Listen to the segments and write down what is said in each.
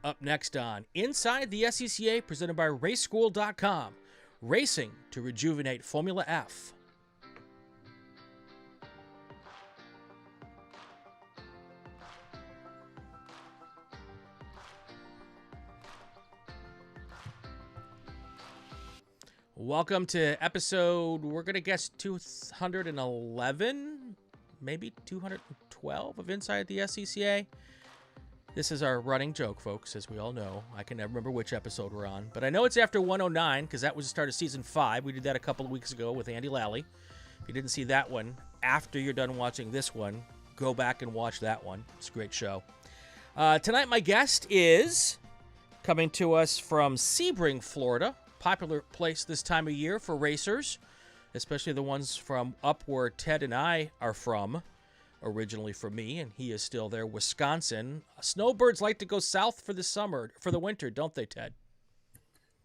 Up next on Inside the SCCA, presented by RaceSchool.com. Racing to rejuvenate Formula F. Welcome to episode, we're going to guess 211, maybe 212 of Inside the SCCA. This is our running joke, folks, as we all know. I can never remember which episode we're on, but I know it's after 109 because that was the start of season 5. We did that a couple of weeks ago with Andy Lally. If you didn't see that one, after you're done watching this one, go back and watch that one. It's a great show. Tonight, my guest is coming to us from Sebring, Florida. Popular place this time of year for racers, especially the ones from up where Ted and I are from, originally from me, and he is still there, Wisconsin. Snowbirds like to go south for the winter, don't they, Ted?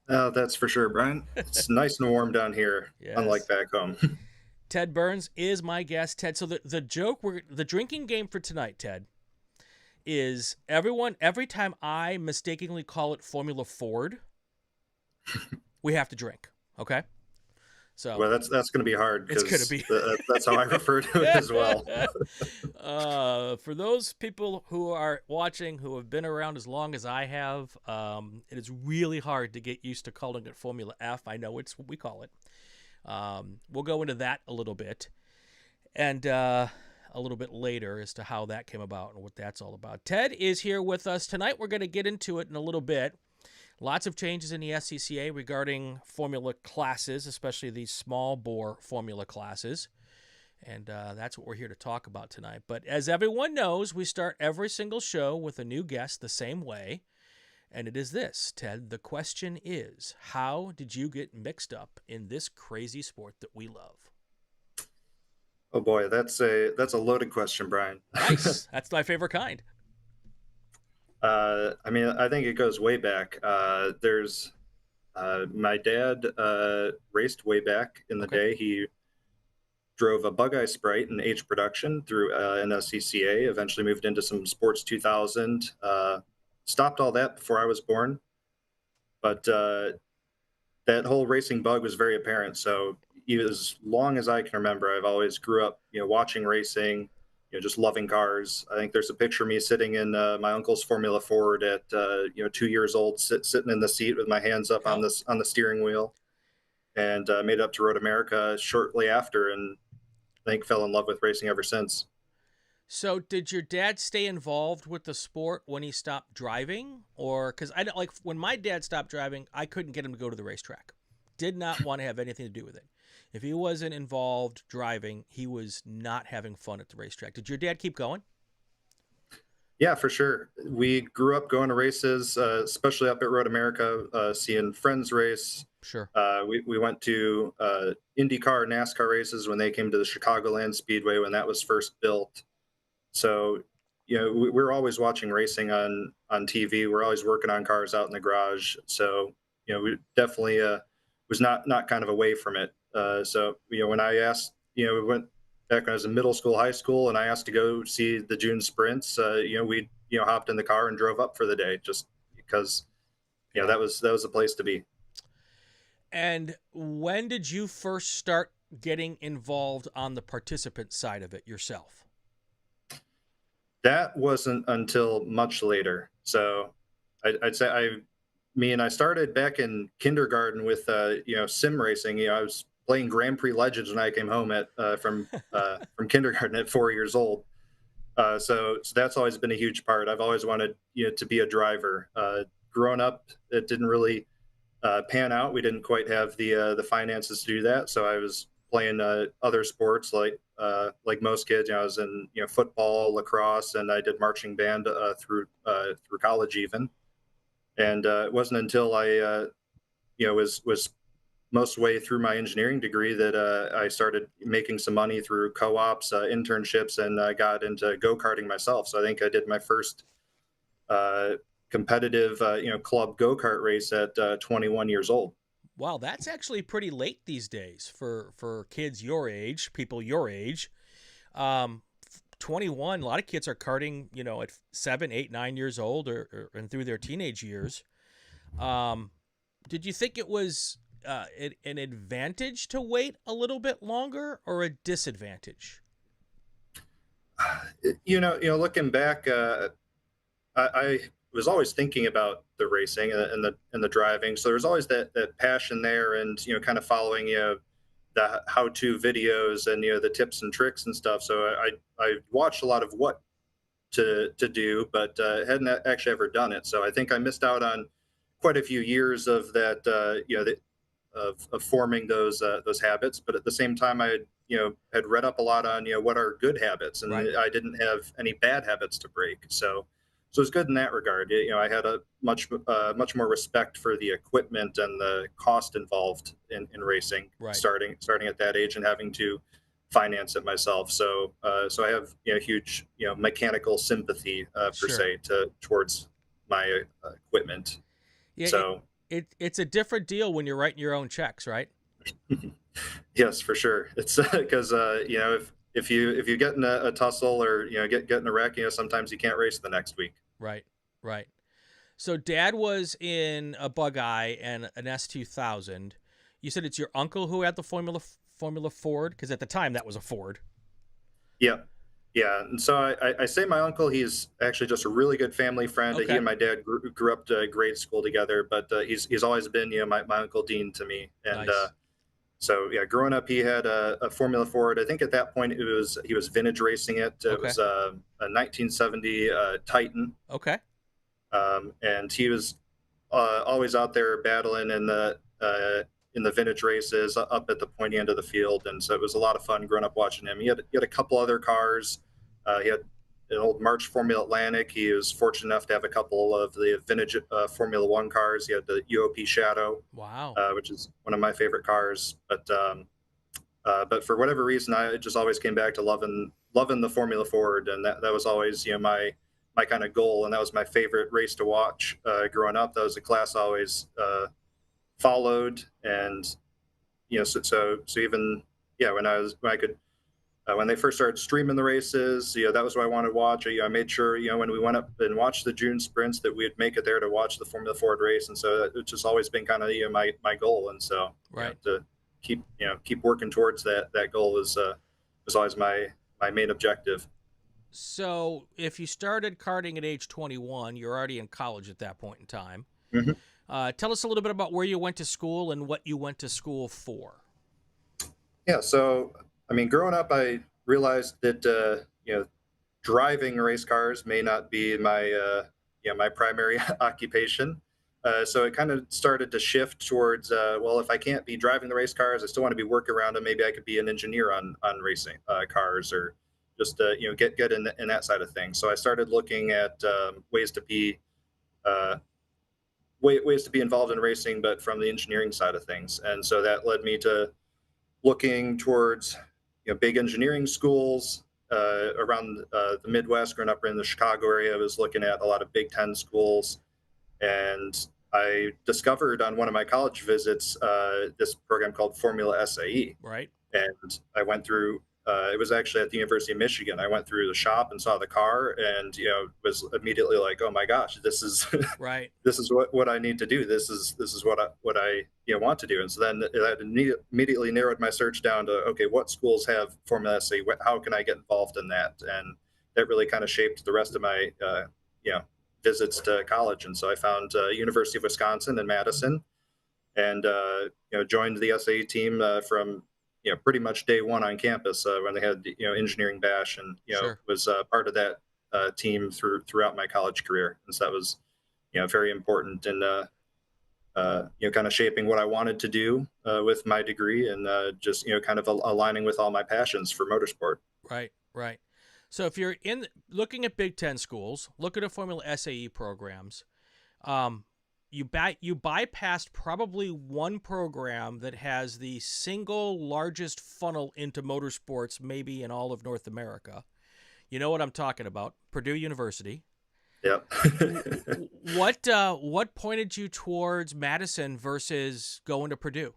That's for sure, Brian. It's nice and warm down here, Yes. Unlike back home. Ted Burns is my guest. Ted, so the drinking game for tonight, Ted, is every time I mistakenly call it Formula Ford, we have to drink, okay? So Well, that's going to be hard it's because gonna be that's how I refer to it as well. For those people who are watching who have been around as long as I have, it is really hard to get used to calling it Formula F. I know it's what we call it. We'll go into that a little bit, and a little bit later as to how that came about and what that's all about. Ted is here with us tonight. We're going to get into it in a little bit. Lots of changes in the SCCA regarding formula classes, especially these small bore formula classes. And that's what we're here to talk about tonight. But as everyone knows, we start every single show with a new guest the same way. And it is this, Ted. The question is, how did you get mixed up in this crazy sport that we love? Oh boy, that's a loaded question, Brian. Nice. That's my favorite kind. I mean, I think it goes way back. There's my dad raced way back in the day. He drove a Bug-Eye Sprite in age production through an SCCA, eventually moved into some Sports 2000, stopped all that before I was born. But that whole racing bug was very apparent. So as long as I can remember, I've always grew up, watching racing, just loving cars. I think there's a picture of me sitting in my uncle's Formula Ford at 2 years old, sitting in the seat with my hands up on the steering wheel, and made it up to Road America shortly after, and I think fell in love with racing ever since. So did your dad stay involved with the sport when he stopped driving? Or because I don't like when my dad stopped driving, I couldn't get him to go to the racetrack. Did not want to have anything to do with it. If he wasn't involved driving, he was not having fun at the racetrack. Did your dad keep going? Yeah, for sure. We grew up going to races, especially up at Road America, seeing friends race. Sure. We went to IndyCar, NASCAR races when they came to the Chicagoland Speedway when that was first built. So, we're always watching racing on TV. We're always working on cars out in the garage. So, we definitely was not kind of away from it. So, when I asked, we went back when I was in middle school, high school, and I asked to go see the June sprints, we, hopped in the car and drove up for the day just because, that was the place to be. And when did you first start getting involved on the participant side of it yourself? That wasn't until much later. So I'd say I started back in kindergarten with, sim racing. I was playing Grand Prix Legends when I came home from kindergarten at 4 years old. So that's always been a huge part. I've always wanted, to be a driver. Growing up, it didn't really pan out. We didn't quite have the finances to do that. So I was playing other sports like most kids. I was in football, lacrosse, and I did marching band through college even. And it wasn't until I was most way through my engineering degree that I started making some money through co-ops, internships, and I got into go-karting myself. So I think I did my first competitive club go-kart race at 21 years old. Wow, that's actually pretty late these days for kids your age, people your age. 21, a lot of kids are karting, you know, at 7, 8, 9 years old and through their teenage years. Did you think it was an advantage to wait a little bit longer or a disadvantage? Looking back, I was always thinking about the racing and the driving. So there was always that passion there, and kind of following the how-to videos and the tips and tricks and stuff. So I watched a lot of what to do, but hadn't actually ever done it. So I think I missed out on quite a few years of that. Of forming those habits. But at the same time, I had read up a lot on what are good habits, and Right. I didn't have any bad habits to break. So it's good in that regard. I had a much more respect for the equipment and the cost involved in racing, Right. starting at that age and having to finance it myself. So I have huge mechanical sympathy per Sure. se towards my equipment. Yeah, So it's a different deal when you're writing your own checks, right? yes, for sure. It's because if you get in a tussle or get in a wreck, sometimes you can't race the next week. Right. Right. So Dad was in a Bug Eye and an S2000. You said it's your uncle who had the Formula Ford, because at the time that was a Ford. Yeah, yeah. And so I say my uncle, he's actually just a really good family friend. He Okay. and my dad grew up to grade school together, but he's always been my uncle Dean to me. And Nice. so yeah, growing up, he had a Formula Ford. I think at that point he was vintage racing it. It Okay. was a 1970 Titan, Okay. and he was always out there battling in the vintage races up at the pointy end of the field, and so it was a lot of fun growing up watching him. He had a couple other cars. He had an old March Formula Atlantic. He was fortunate enough to have a couple of the vintage Formula One cars. He had the UOP Shadow, Wow. which is one of my favorite cars. But for whatever reason, I just always came back to loving the Formula Ford, and that was always my kind of goal, and that was my favorite race to watch growing up. That was a class I always followed, and so even when they first started streaming the races, that was what I wanted to watch. I made sure when we went up and watched the June sprints that we'd make it there to watch the Formula Ford race, and so it's just always been kind of my goal, and so Right. to keep working towards that goal was always my main objective. So if you started karting at age 21, you're already in college at that point in time. Mhm. Tell us a little bit about where you went to school and what you went to school for. Yeah, so I mean, growing up, I realized that driving race cars may not be my primary occupation. So it kind of started to shift towards well, if I can't be driving the race cars, I still want to be working around them. Maybe I could be an engineer on racing cars, or just get in that side of things. So I started looking at uh, ways to be involved in racing, but from the engineering side of things. And so that led me to looking towards big engineering schools around the Midwest. Growing up in the Chicago area, I was looking at a lot of Big Ten schools, and I discovered on one of my college visits this program called Formula SAE, Right. and I went through. It was actually at the University of Michigan. I went through the shop and saw the car, and was immediately like, "Oh my gosh, this is Right. this is what I need to do. This is what I want to do." And so then that immediately narrowed my search down to, okay, what schools have Formula SAE? How can I get involved in that? And that really kind of shaped the rest of my you know visits to college. And so I found University of Wisconsin in Madison, and joined the SAE team from pretty much day one on campus when they had engineering bash, and Sure. was part of that team throughout my college career. And so that was very important in kind of shaping what I wanted to do with my degree, and just kind of aligning with all my passions for motorsport. Right. Right. So if you're in looking at Big Ten schools, look at a Formula SAE programs. Um, you bypassed probably one program that has the single largest funnel into motorsports, maybe in all of North America. You know what I'm talking about? Purdue University. Yep. What pointed you towards Madison versus going to Purdue?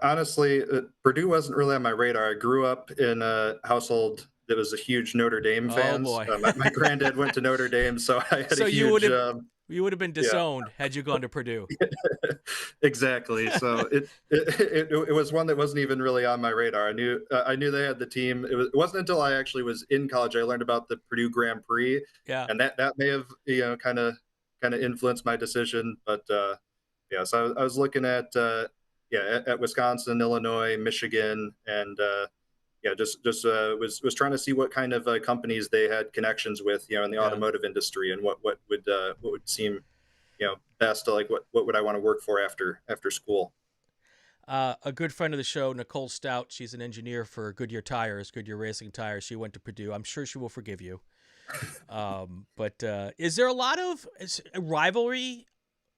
Honestly, Purdue wasn't really on my radar. I grew up in a household that was a huge Notre Dame Oh fans. boy. My granddad went to Notre Dame, so I had a So huge, you would have been yeah, disowned had you gone to Purdue. exactly. So it was one that wasn't even really on my radar. I knew they had the team. It wasn't until I actually was in college I learned about the Purdue Grand Prix, Yeah. and that may have kind of influenced my decision. But yeah, so I was looking at at Wisconsin, Illinois, Michigan, and yeah, just was trying to see what kind of companies they had connections with, in the Yeah. automotive industry, and what would seem best to like what would I want to work for after school. A good friend of the show, Nicole Stout, she's an engineer for Goodyear Tires, Goodyear Racing Tires. She went to Purdue. I'm sure she will forgive you. But is there a lot of rivalry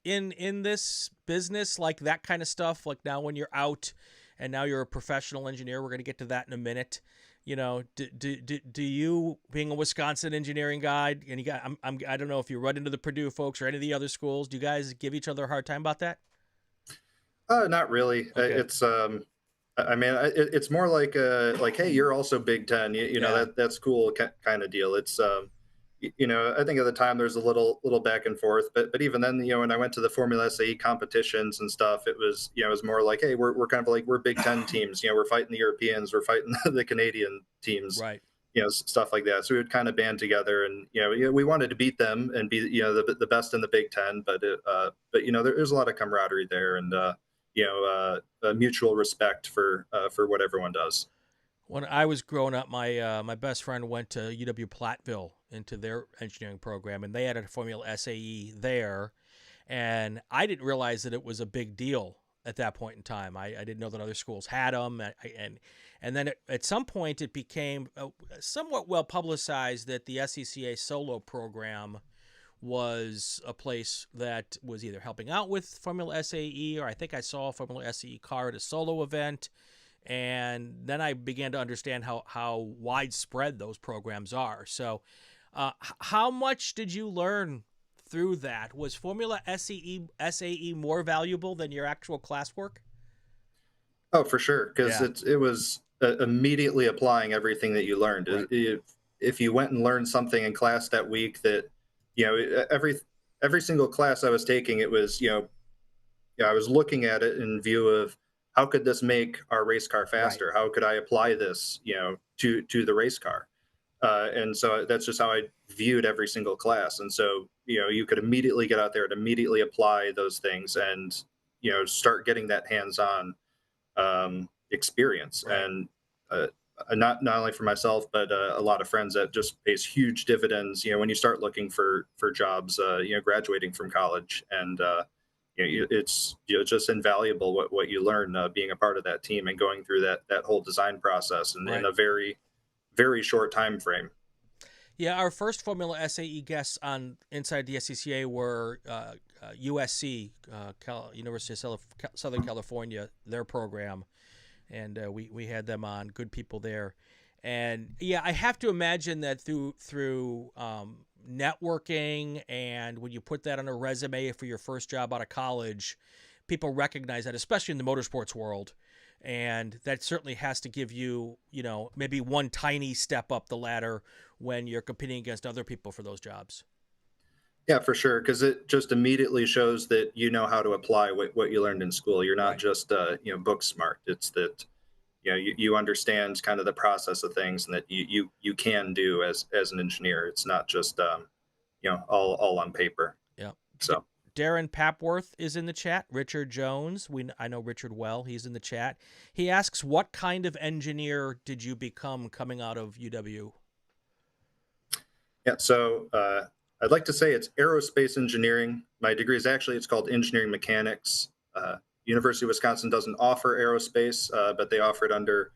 in this business, like that kind of stuff? Like now when you're out and now you're a professional engineer, we're going to get to that in a minute. Do you, being a Wisconsin engineering guy, and you got, I don't know if you run into the Purdue folks or any of the other schools, do you guys give each other a hard time about that? Not really. Okay. It's I mean, it's more like, hey, you're also Big Ten. Yeah. That's cool kind of deal. It's I think at the time there's a little back and forth, but even then, when I went to the Formula SAE competitions and stuff, it was more like, hey, we're kind of like we're Big Ten teams. We're fighting the Europeans, we're fighting the Canadian teams. Right. Stuff like that. So we would kind of band together, and we wanted to beat them and be the best in the Big Ten, but there's a lot of camaraderie there, and mutual respect for what everyone does. When I was growing up, my best friend went to UW Platteville into their engineering program, and they had a Formula SAE there. And I didn't realize that it was a big deal at that point in time. I didn't know that other schools had them, and then at some point it became somewhat well publicized that the SCCA solo program was a place that was either helping out with Formula SAE, or I think I saw a Formula SAE car at a solo event. And then I began to understand how widespread those programs are. So, how much did you learn through that? Was Formula SAE more valuable than your actual classwork? Oh, for sure, because Yeah, it was immediately applying everything that you learned. right, If you went and learned something in class that week that every single class I was taking, it was I was looking at it in view of how could this make our race car right, faster? How could I apply this, to the race car? And so that's just how I viewed every single class. And so, you could immediately get out there and immediately apply those things and, start getting that hands-on experience. right. And not only for myself, but a lot of friends, that just pays huge dividends, when you start looking for jobs, graduating from college. And it's just invaluable what you learn being a part of that team and going through that whole design process and in Right. a very very short time frame. Yeah, our first Formula SAE guests on Inside the SCCA were USC, University of Southern California, their program, and we had them on. Good people there, and yeah, I have to imagine that through networking, and when you put that on a resume for your first job out of college, people recognize that, especially in the motorsports world. And that certainly has to give you, maybe one tiny step up the ladder when you're competing against other people for those jobs. Yeah, for sure, because it just immediately shows that you know how to apply what you learned in school. You're not Right. just book smart. It's that you understand kind of the process of things, and that you can do as an engineer. It's not just all on paper. Yeah. So Darren Papworth is in the chat. Richard Jones, I know Richard well. He's in the chat. He asks, "What kind of engineer did you become coming out of UW?" yeah, so I'd like to say it's aerospace engineering. My degree is actually, it's called engineering mechanics. University of Wisconsin doesn't offer aerospace, but they offer it under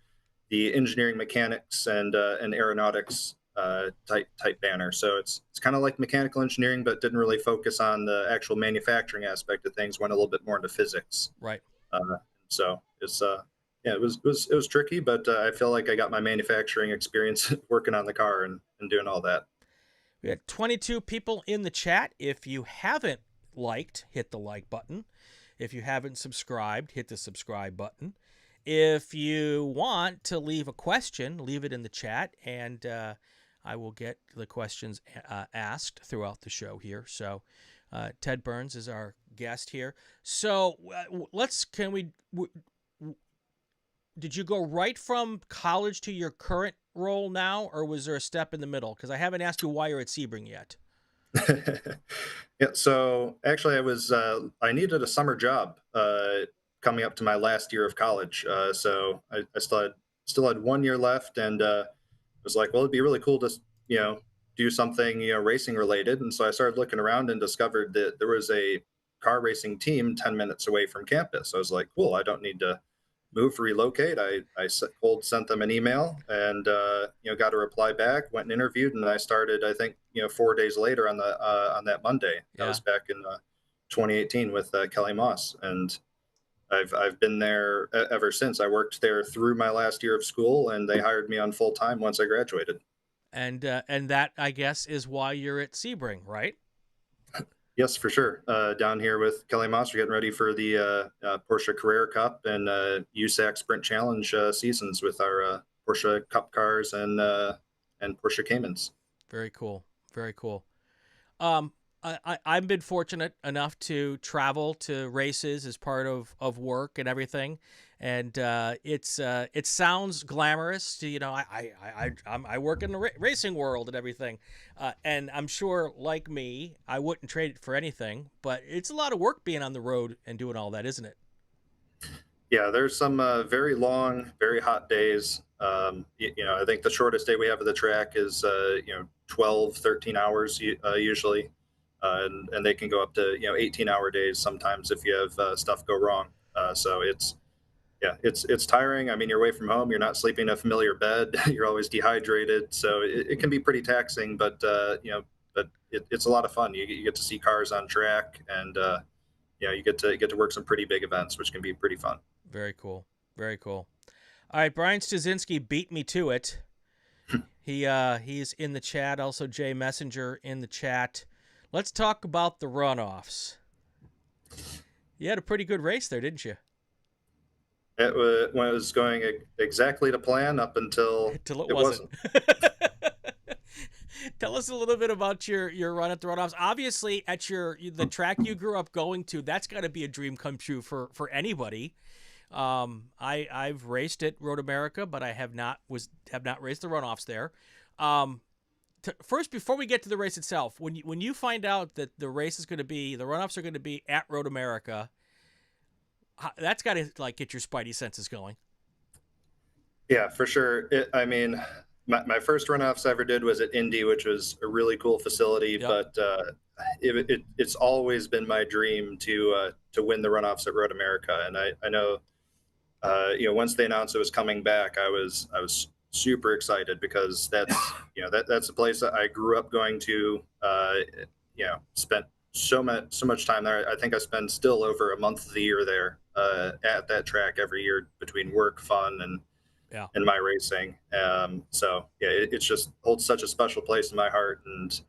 the engineering mechanics and aeronautics type banner. So it's kind of like mechanical engineering, but didn't really focus on the actual manufacturing aspect of things. Went a little bit more into physics. Right. So it's yeah, it was tricky, but I feel like I got my manufacturing experience working on the car and doing all that. We had 22 people in the chat. If you haven't liked, hit the like button. If you haven't subscribed, hit the subscribe button. If you want to leave a question, leave it in the chat, and I will get the questions asked throughout the show here. So Ted Burns is our guest here. So did you go right from college to your current role now, or was there a step in the middle? Because I haven't asked you why you're at Sebring yet. Yeah, so actually I needed a summer job coming up to my last year of college. So I still had 1 year left, and was like, well, it'd be really cool to, you know, do something, racing related. And so I started looking around and discovered that there was a car racing team 10 minutes away from campus. So I was like, cool, I don't need to move, relocate. I sent them an email, and got a reply back, went and interviewed, and I started, I think, 4 days later on that Monday. That was back in 2018 with Kelly Moss, and I've been there ever since. I worked there through my last year of school, and they hired me on full time once I graduated. And that, I guess, is why you're at Sebring, right? Yes, for sure. Down here with Kelly Moss, we're getting ready for the Porsche Carrera Cup and USAC Sprint Challenge seasons with our Porsche Cup cars and Porsche Caymans. Very cool. Very cool. I've been fortunate enough to travel to races as part of work and everything, and it sounds glamorous. I work in the racing world and everything, and I'm sure, like me, I wouldn't trade it for anything. But it's a lot of work being on the road and doing all that, isn't it? Yeah, there's some very long, very hot days. I think the shortest day we have at the track is 12, 13 hours usually. And they can go up to 18-hour days sometimes if you have stuff go wrong. So it's tiring. I mean, you're away from home. You're not sleeping in a familiar bed. You're always dehydrated. So it can be pretty taxing, but it's a lot of fun. You get to see cars on track, and you get to work some pretty big events, which can be pretty fun. Very cool. Very cool. All right, Brian Stasinski beat me to it. He's in the chat. Also, Jay Messenger in the chat. Let's talk about the runoffs. You had a pretty good race there, didn't you? It was going exactly to plan up until it wasn't. Tell us a little bit about your run at the runoffs. Obviously, at the track you grew up going to, that's got to be a dream come true for anybody. I've raced at Road America, but I have not raced the runoffs there. First, before we get to the race itself, when you find out that the runoffs are going to be at Road America, that's got to get your spidey senses going. Yeah, for sure. My first runoffs I ever did was at Indy, which was a really cool facility. Yep. But it's always been my dream to win the runoffs at Road America, and I know, once they announced it was coming back, I was super excited, because that's that's a place that I grew up going to. Spent so much time there. I think I spend still over a month of the year there at that track every year, between work, fun, and my racing. It just holds such a special place in my heart, and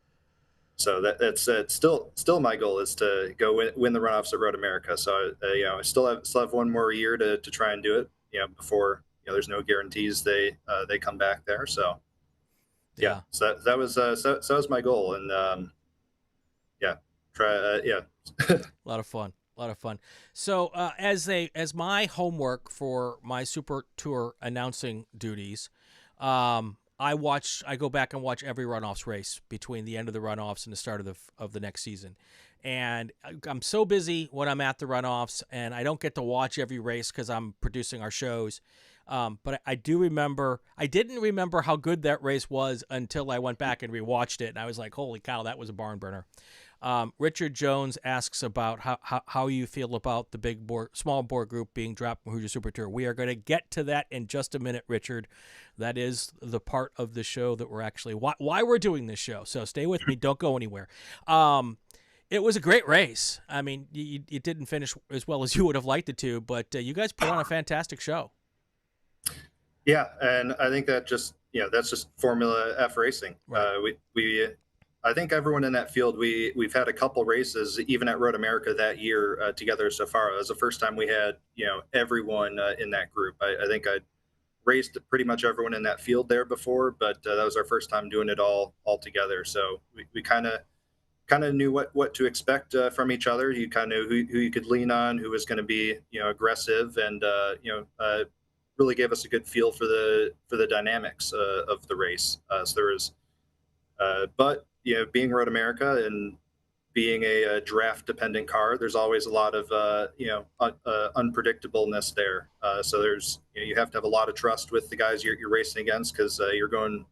so that's still my goal is to go win the runoffs at Road America. So I still have one more year to try and do it. Before. There's no guarantees they come back there. So so that was my goal, and a lot of fun. So as my homework for my Super Tour announcing duties, I go back and watch every runoffs race between the end of the runoffs and the start of the next season. And I'm so busy when I'm at the runoffs, and I don't get to watch every race because I'm producing our shows. But I didn't remember how good that race was until I went back and rewatched it, and I was like, holy cow, that was a barn burner. Richard Jones asks about how you feel about the small bore group being dropped from Hoosier Super Tour. We are going to get to that in just a minute, Richard. That is the part of the show that we're actually why we're doing this show. So stay with me. Don't go anywhere. It was a great race. I mean, you didn't finish as well as you would have liked it to, but you guys put on a fantastic show. Yeah, and I think that that's just Formula F racing. Right. I think everyone in that field, we've had a couple races, even at Road America that year together so far. It was the first time we had everyone in that group. I think I raced pretty much everyone in that field there before, but that was our first time doing it all together. So we kind of knew what to expect from each other. You kind of who you could lean on, who was going to be aggressive, and really gave us a good feel for the dynamics of the race. So there was, but being Road America and being a draft dependent car, there's always a lot of unpredictableness there. So there's you have to have a lot of trust with the guys you're racing against, because you're going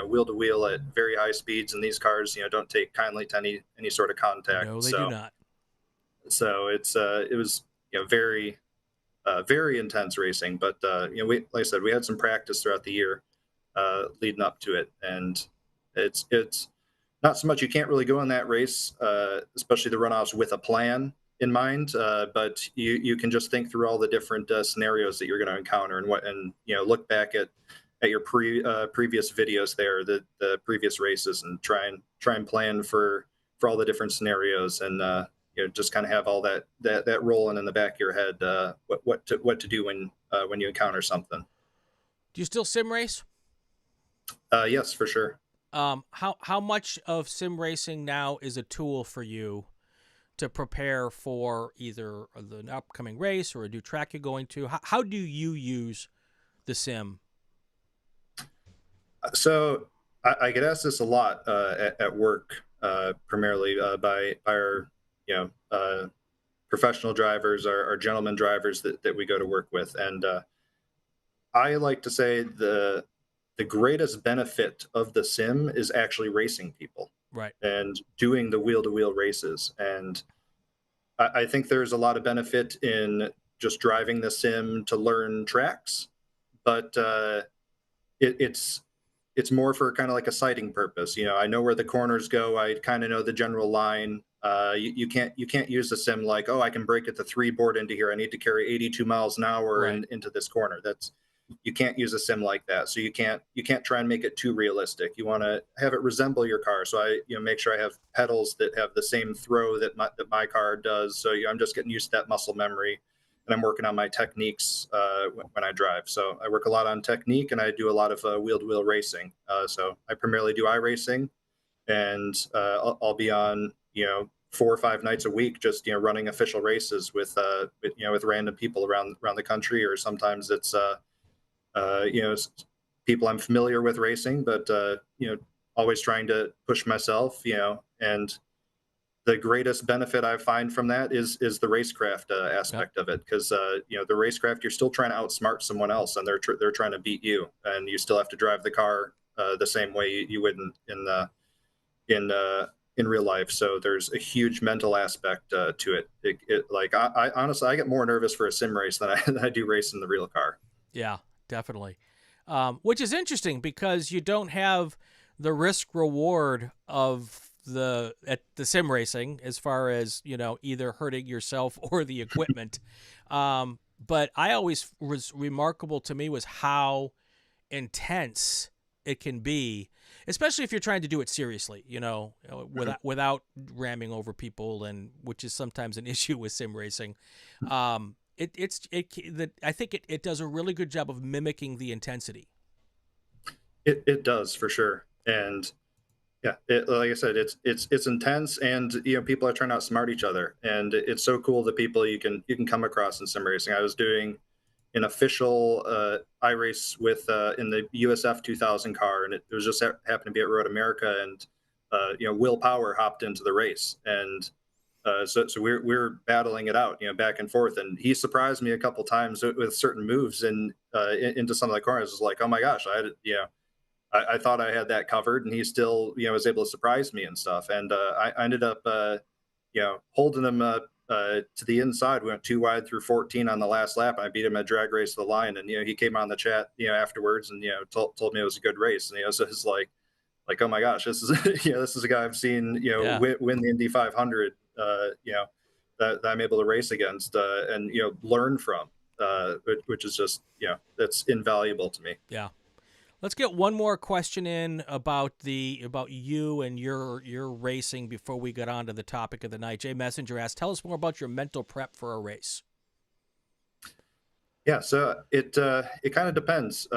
wheel to wheel at very high speeds, and these cars don't take kindly to any sort of contact. No, they do So not. it was very intense racing, but we, like I said, we had some practice throughout the year leading up to it, and it's not so much, you can't really go in that race, especially the runoffs, with a plan in mind, but you can just think through all the different scenarios that you're going to encounter, and look back at your previous videos there, the previous races, and try and plan for all the different scenarios, and just kind of have all that rolling in the back of your head, what to do when you encounter something. Do you still sim race? Yes, for sure. How much of sim racing now is a tool for you to prepare for either the upcoming race or a new track you're going to? How do you use the sim? So I get asked this a lot at work, primarily by our professional drivers, our gentleman drivers that we go to work with, and I like to say the greatest benefit of the sim is actually racing people Right. and doing the wheel to wheel races. And I think there's a lot of benefit in just driving the sim to learn tracks, but it's more for kind of like a sighting purpose. I know where the corners go. I kind of know the general line. You can't use the sim like, oh, I can brake at the 3 board into here. I need to carry 82 miles an hour Right. into this corner. You can't use a sim like that. So you can't try and make it too realistic. You want to have it resemble your car. So I make sure I have pedals that have the same throw that my car does. So I'm just getting used to that muscle memory, and I'm working on my techniques when I drive. So I work a lot on technique, and I do a lot of wheel to wheel racing. So I primarily do iRacing, and I'll be on 4 or 5 nights a week, just running official races with random people around the country, or sometimes it's people I'm familiar with racing, but always trying to push myself, and the greatest benefit I find from that is the racecraft Yep. aspect of it, because the racecraft, you're still trying to outsmart someone else, and they're trying to beat you, and you still have to drive the car the same way you would in real life. So there's a huge mental aspect to it. Like I honestly, I get more nervous for a sim race than I do racing the real car. Yeah, definitely. Which is interesting because you don't have the risk reward of the sim racing, as far as either hurting yourself or the equipment. But I always was remarkable to me was how intense it can be, especially if you're trying to do it seriously, without ramming over people, and which is sometimes an issue with sim racing. I think it does a really good job of mimicking the intensity. It does, for sure. And yeah, like I said, it's intense, and people are trying to outsmart each other, and it's so cool the people you can come across in sim racing. I was doing an official iRace with in the USF 2000 car, and it was just happened to be at Road America, and Will Power hopped into the race, and so we're battling it out, back and forth, and he surprised me a couple times with certain moves, and into some of the corners. It was like, oh my gosh, I thought I had that covered, and he still, was able to surprise me and stuff. And I ended up, holding him to the inside. We went too wide through 14 on the last lap, and I beat him at drag race to the line. And he came on the chat, afterwards, and told me it was a good race. And so it's like, oh my gosh, this is this is a guy I've seen Yeah, win the Indy 500. That I'm able to race against, and learn from, which is just that's invaluable to me. yeah. Let's get one more question in about you and your racing before we get on to the topic of the night. Jay Messenger asks, tell us more about your mental prep for a race. Yeah, so it kind of depends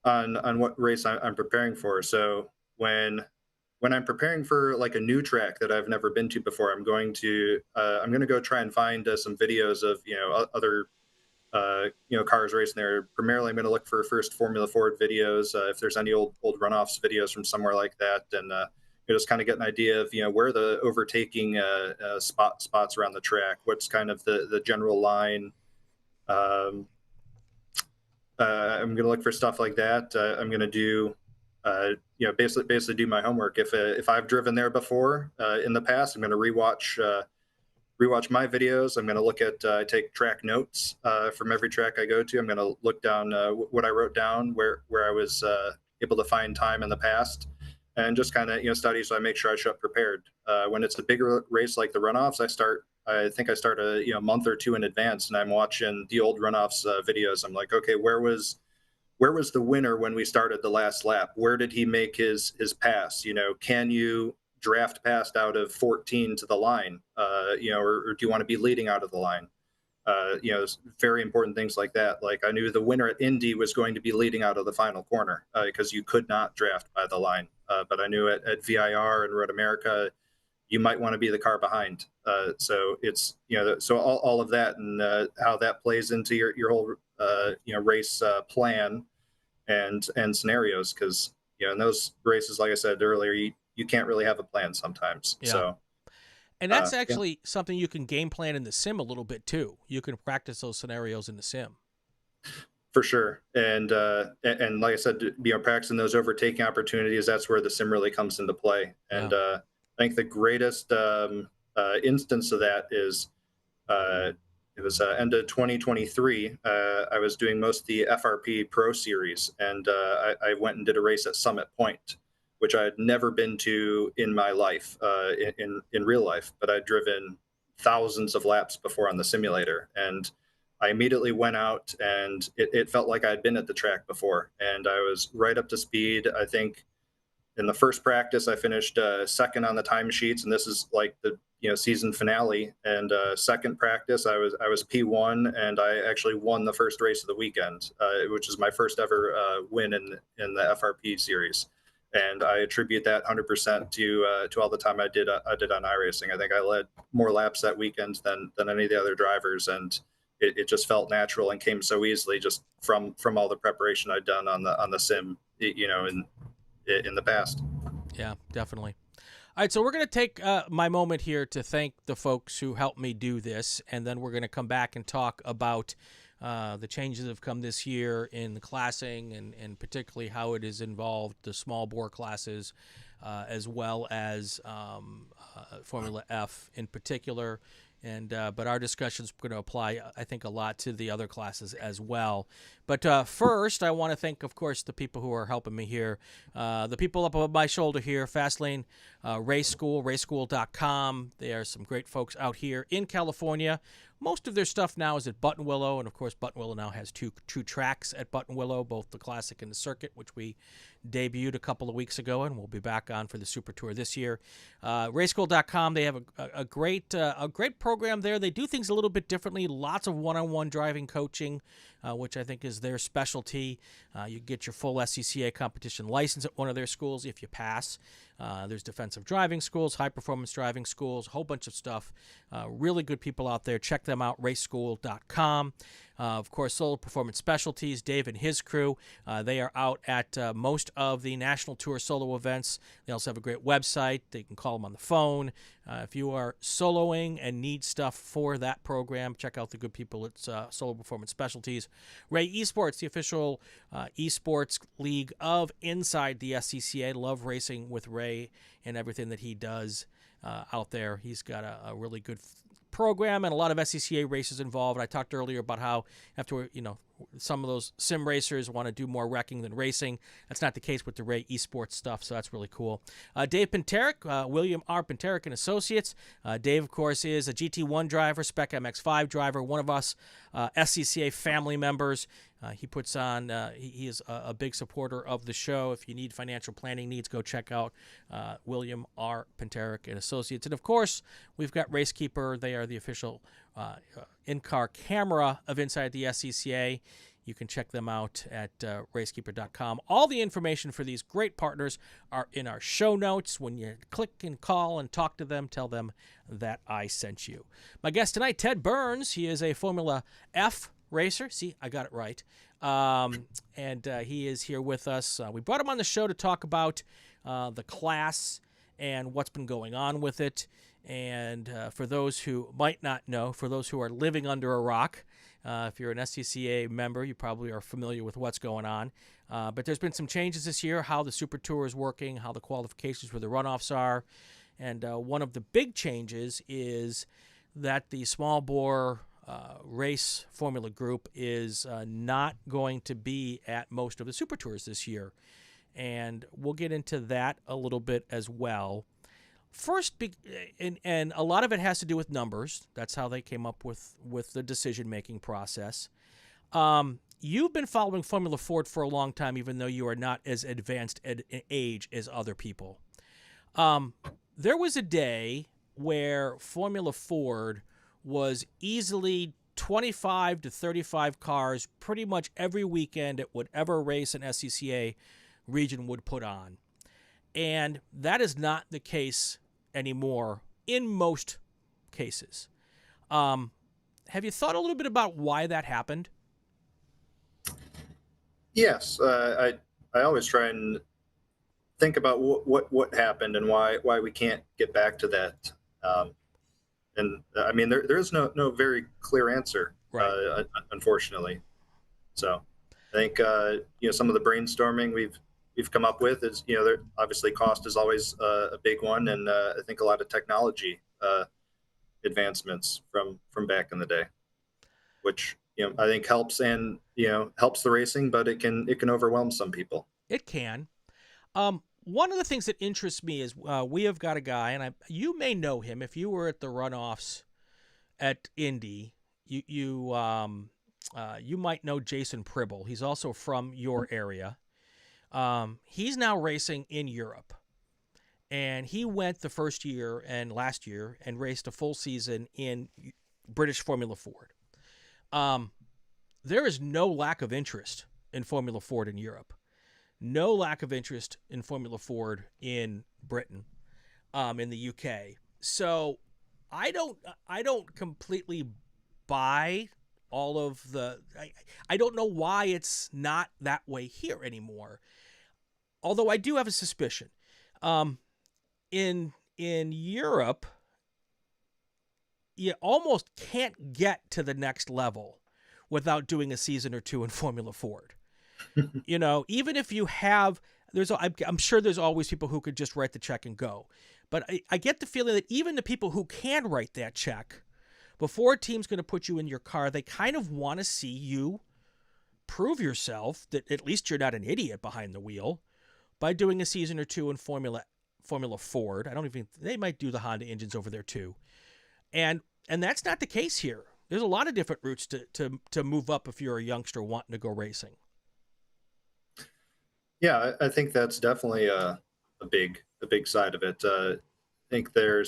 on what race I'm preparing for. So when I'm preparing for like a new track that I've never been to before, I'm going to go try and find some videos of other cars racing there. Primarily, I'm going to look for first Formula Ford videos, if there's any old runoffs videos from somewhere like that, and just kind of get an idea of where the overtaking spots around the track. What's kind of the general line. Um, I'm going to look for stuff like that. I'm going to do, basically do my homework. If I've driven there before in the past, I'm going to rewatch my videos. I'm going to look at take track notes from every track I go to. I'm going to look down what I wrote down, where I was able to find time in the past, and just kind of study so I make sure I show up prepared. When it's a bigger race like the runoffs, I think I start a month or two in advance, and I'm watching the old runoffs videos. I'm like, okay, where was the winner when we started the last lap? Where did he make his pass? Can you draft past out of 14 to the line? Or do you want to be leading out of the line? Very important things like that. Like I knew the winner at Indy was going to be leading out of the final corner because you could not draft by the line. But I knew at VIR and Road America, you might want to be the car behind. So it's so all of that and how that plays into your whole race plan and scenarios, because in those races, like I said earlier, you can't really have a plan sometimes. Yeah. So and that's actually something you can game plan in the sim a little bit too. You can practice those scenarios in the sim. For sure, and like I said, practicing those overtaking opportunities, that's where the sim really comes into play. And I think the greatest instance of that is it was end of 2023. I was doing most of the FRP Pro Series, and I went and did a race at Summit Point, which I had never been to in my life, in real life, but I'd driven thousands of laps before on the simulator. And I immediately went out, and it felt like I'd been at the track before, and I was right up to speed. I think in the first practice, I finished second on the timesheets, and this is like the season finale. And second practice, I was P1, and I actually won the first race of the weekend, which is my first ever win in the FRP series. And I attribute that 100% to all the time I did on iRacing. I think I led more laps that weekend than any of the other drivers, and it just felt natural and came so easily just from all the preparation I'd done on the sim, in the past. Yeah, definitely. All right, so we're going to take my moment here to thank the folks who helped me do this, and then we're going to come back and talk about the changes that have come this year in the classing and particularly how it has involved the small bore classes as well as Formula F in particular. And but our discussion is going to apply, I think, a lot to the other classes as well. But first, I want to thank, of course, the people who are helping me here. The people up above my shoulder here, Fastlane Race School, raceschool.com. They are some great folks out here in California. Most of their stuff now is at Buttonwillow, and of course, Buttonwillow now has two tracks at Buttonwillow, both the Classic and the Circuit, which we debuted a couple of weeks ago, and we'll be back on for the Super Tour this year. Raceschool.com, they have a great program there. They do things a little bit differently. Lots of one-on-one driving coaching, which I think is their specialty. You get your full SCCA competition license at one of their schools if you pass. There's defensive driving schools, high-performance driving schools, a whole bunch of stuff. Really good people out there. Check them out, raceschool.com. Of course, Solo Performance Specialties, Dave and his crew, they are out at most of the National Tour solo events. They also have a great website. They can call them on the phone. If you are soloing and need stuff for that program, check out the good people at Solo Performance Specialties. Ray Esports, the official esports league of Inside the SCCA. Love racing with Ray and everything that he does out there. He's got a really good program and a lot of SCCA races involved. I talked earlier about how you have to, some of those sim racers want to do more wrecking than racing. That's not the case with the Ray Esports stuff, so that's really cool. Dave Pinteric, William R. Pinteric and Associates. Dave, of course, is a GT1 driver, Spec MX5 driver, one of us SCCA family members. He puts on, he is a big supporter of the show. If you need financial planning needs, go check out William R. Pinteric and Associates. And of course, we've got Racekeeper. They are the official in-car camera of Inside the SCCA. You can check them out at racekeeper.com. All the information for these great partners are in our show notes. When you click and call and talk to them, tell them that I sent you. My guest tonight, Ted Burns. He is a Formula F racer. See, I got it right. And he is here with us. We brought him on the show to talk about the class and what's been going on with it. And for those who might not know, for those who are living under a rock, if you're an SCCA member, you probably are familiar with what's going on. But there's been some changes this year, how the Super Tour is working, how the qualifications for the runoffs are. And one of the big changes is that the small bore race formula group is not going to be at most of the Super Tours this year. And we'll get into that a little bit as well. First, and a lot of it has to do with numbers. That's how they came up with the decision-making process. You've been following Formula Ford for a long time, even though you are not as advanced in age as other people. There was a day where Formula Ford was easily 25 to 35 cars pretty much every weekend at whatever race an SCCA region would put on. And that is not the case anymore in most cases. Have you thought a little bit about why that happened? Yes, I always try and think about what happened and why we can't get back to that. And I mean, there's no very clear answer, Right. unfortunately. So I think some of the brainstorming we've come up with is obviously cost is always a big one, and I think a lot of technology advancements from back in the day, which I think helps and helps the racing, but it can overwhelm some people. It can. One of the things that interests me is we have got a guy, and you may know him if you were at the runoffs at Indy. You might know Jason Pribble. He's also from your area. He's now racing in Europe, and he went the first year and last year and raced a full season in British Formula Ford. There is no lack of interest in Formula Ford in Europe. No lack of interest in Formula Ford in Britain, in the UK. So I don't completely buy all of the. I don't know why it's not that way here anymore. Although I do have a suspicion. In Europe, you almost can't get to the next level without doing a season or two in Formula Ford. Even if you have, I'm sure there's always people who could just write the check and go. But I get the feeling that even the people who can write that check, before a team's going to put you in your car, they kind of want to see you prove yourself that at least you're not an idiot behind the wheel by doing a season or two in Formula Ford. They might do the Honda engines over there too. And that's not the case here. There's a lot of different routes to move up if you're a youngster wanting to go racing. Yeah, I think that's definitely a big side of it. I think they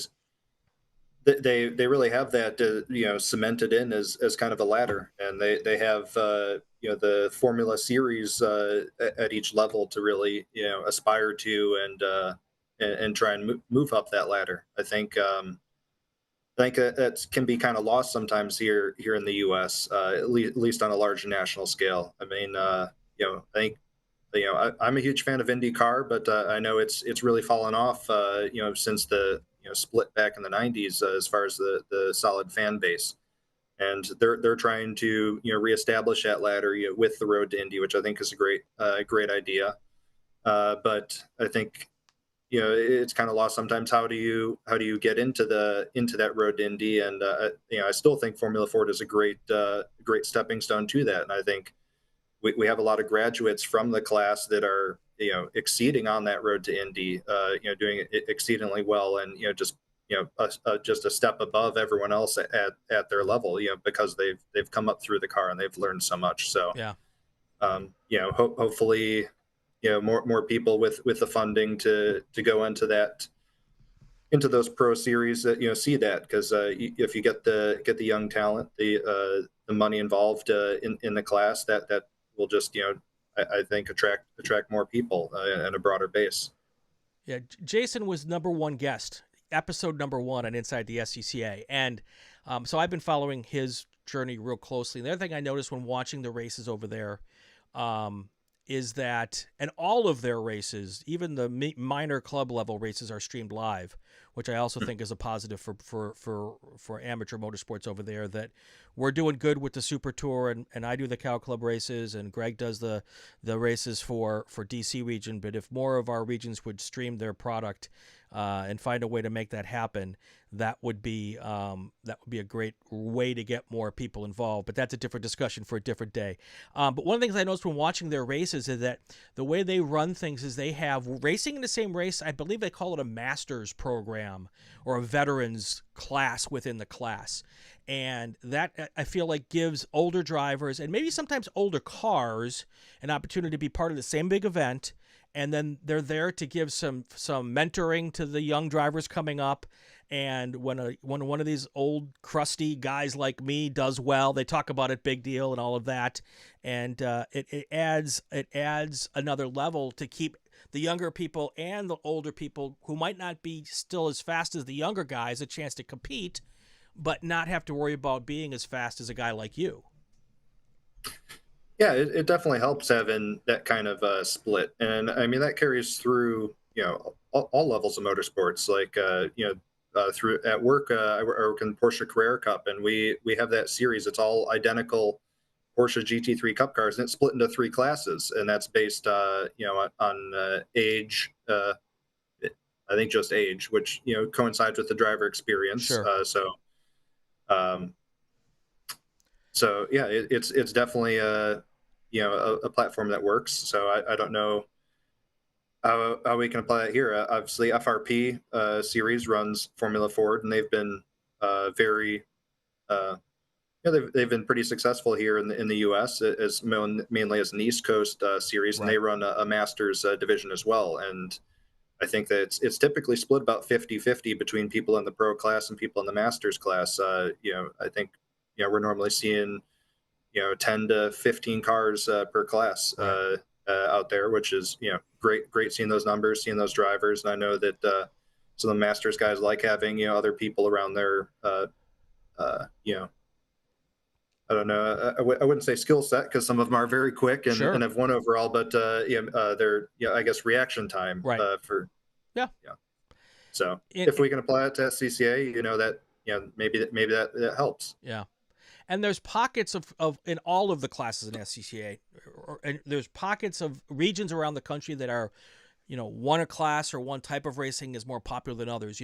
really have that cemented in as kind of a ladder, and they have the Formula Series at each level to really aspire to and try and move up that ladder. I think that can be kind of lost sometimes here in the U.S. At least on a large national scale. I mean, I think I'm a huge fan of IndyCar, but I know it's really fallen off, since the split back in the '90s as far as the solid fan base, and they're trying to reestablish that ladder with the Road to Indy, which I think is a great idea. But I think it's kind of lost sometimes. How do you get into that Road to Indy? And I still think Formula Ford is a great stepping stone to that, and I think we have a lot of graduates from the class that are, exceeding on that road to Indy, doing it exceedingly well, and just just a step above everyone else at their level, because they've come up through the car and they've learned so much. So Yeah. hopefully, more people with the funding to go into those pro series that see that, because if you get the young talent, the money involved in the class, that will just I think attract more people and a broader base. Yeah, Jason was number one guest, episode number one on Inside the SCCA, and so I've been following his journey real closely. And the other thing I noticed when watching the races over there is that, and all of their races, even the minor club level races, are streamed live, which I also think is a positive for amateur motorsports over there. That we're doing good with the Super Tour, and I do the Cow Club races, and Greg does the races for DC region. But if more of our regions would stream their product and find a way to make that happen, that would be a great way to get more people involved. But that's a different discussion for a different day. But one of the things I noticed when watching their races is that the way they run things is they have racing in the same race. I believe they call it a master's program or a veterans class within the class. And that, I feel like, gives older drivers and maybe sometimes older cars an opportunity to be part of the same big event. And then they're there to give some mentoring to the young drivers coming up. And when one of these old crusty guys like me does well, they talk about it, big deal, and all of that. And it adds another level to keep the younger people and the older people who might not be still as fast as the younger guys a chance to compete, but not have to worry about being as fast as a guy like you. Yeah, it definitely helps having that kind of split, and I mean that carries through all levels of motorsports. Like through at work, I work in Porsche Carrera Cup, and we have that series. It's all identical Porsche GT3 Cup cars, and it's split into three classes, and that's based on age. I think just age, which coincides with the driver experience. Sure. Um, so yeah, it's definitely a platform that works. So I don't know how we can apply it here. Obviously, FRP series runs Formula Ford, and they've been very they've been pretty successful here in the U.S. as mainly as an East Coast series, Right. and they run a Masters division as well. And I think that it's typically split about 50-50 between people in the pro class and people in the Masters class. I think we're normally seeing 10 to 15 cars per class Right. out there, which is great seeing those numbers, seeing those drivers. And I know that some of the Masters guys like having other people around their I don't know. I wouldn't say skill set, because some of them are very quick and, Sure. and have won overall, but their I guess reaction time Right. for Yeah. So if we can apply it to SCCA, that maybe that helps. Yeah. And there's pockets of in all of the classes in SCCA, and there's pockets of regions around the country that are, one class or one type of racing is more popular than others.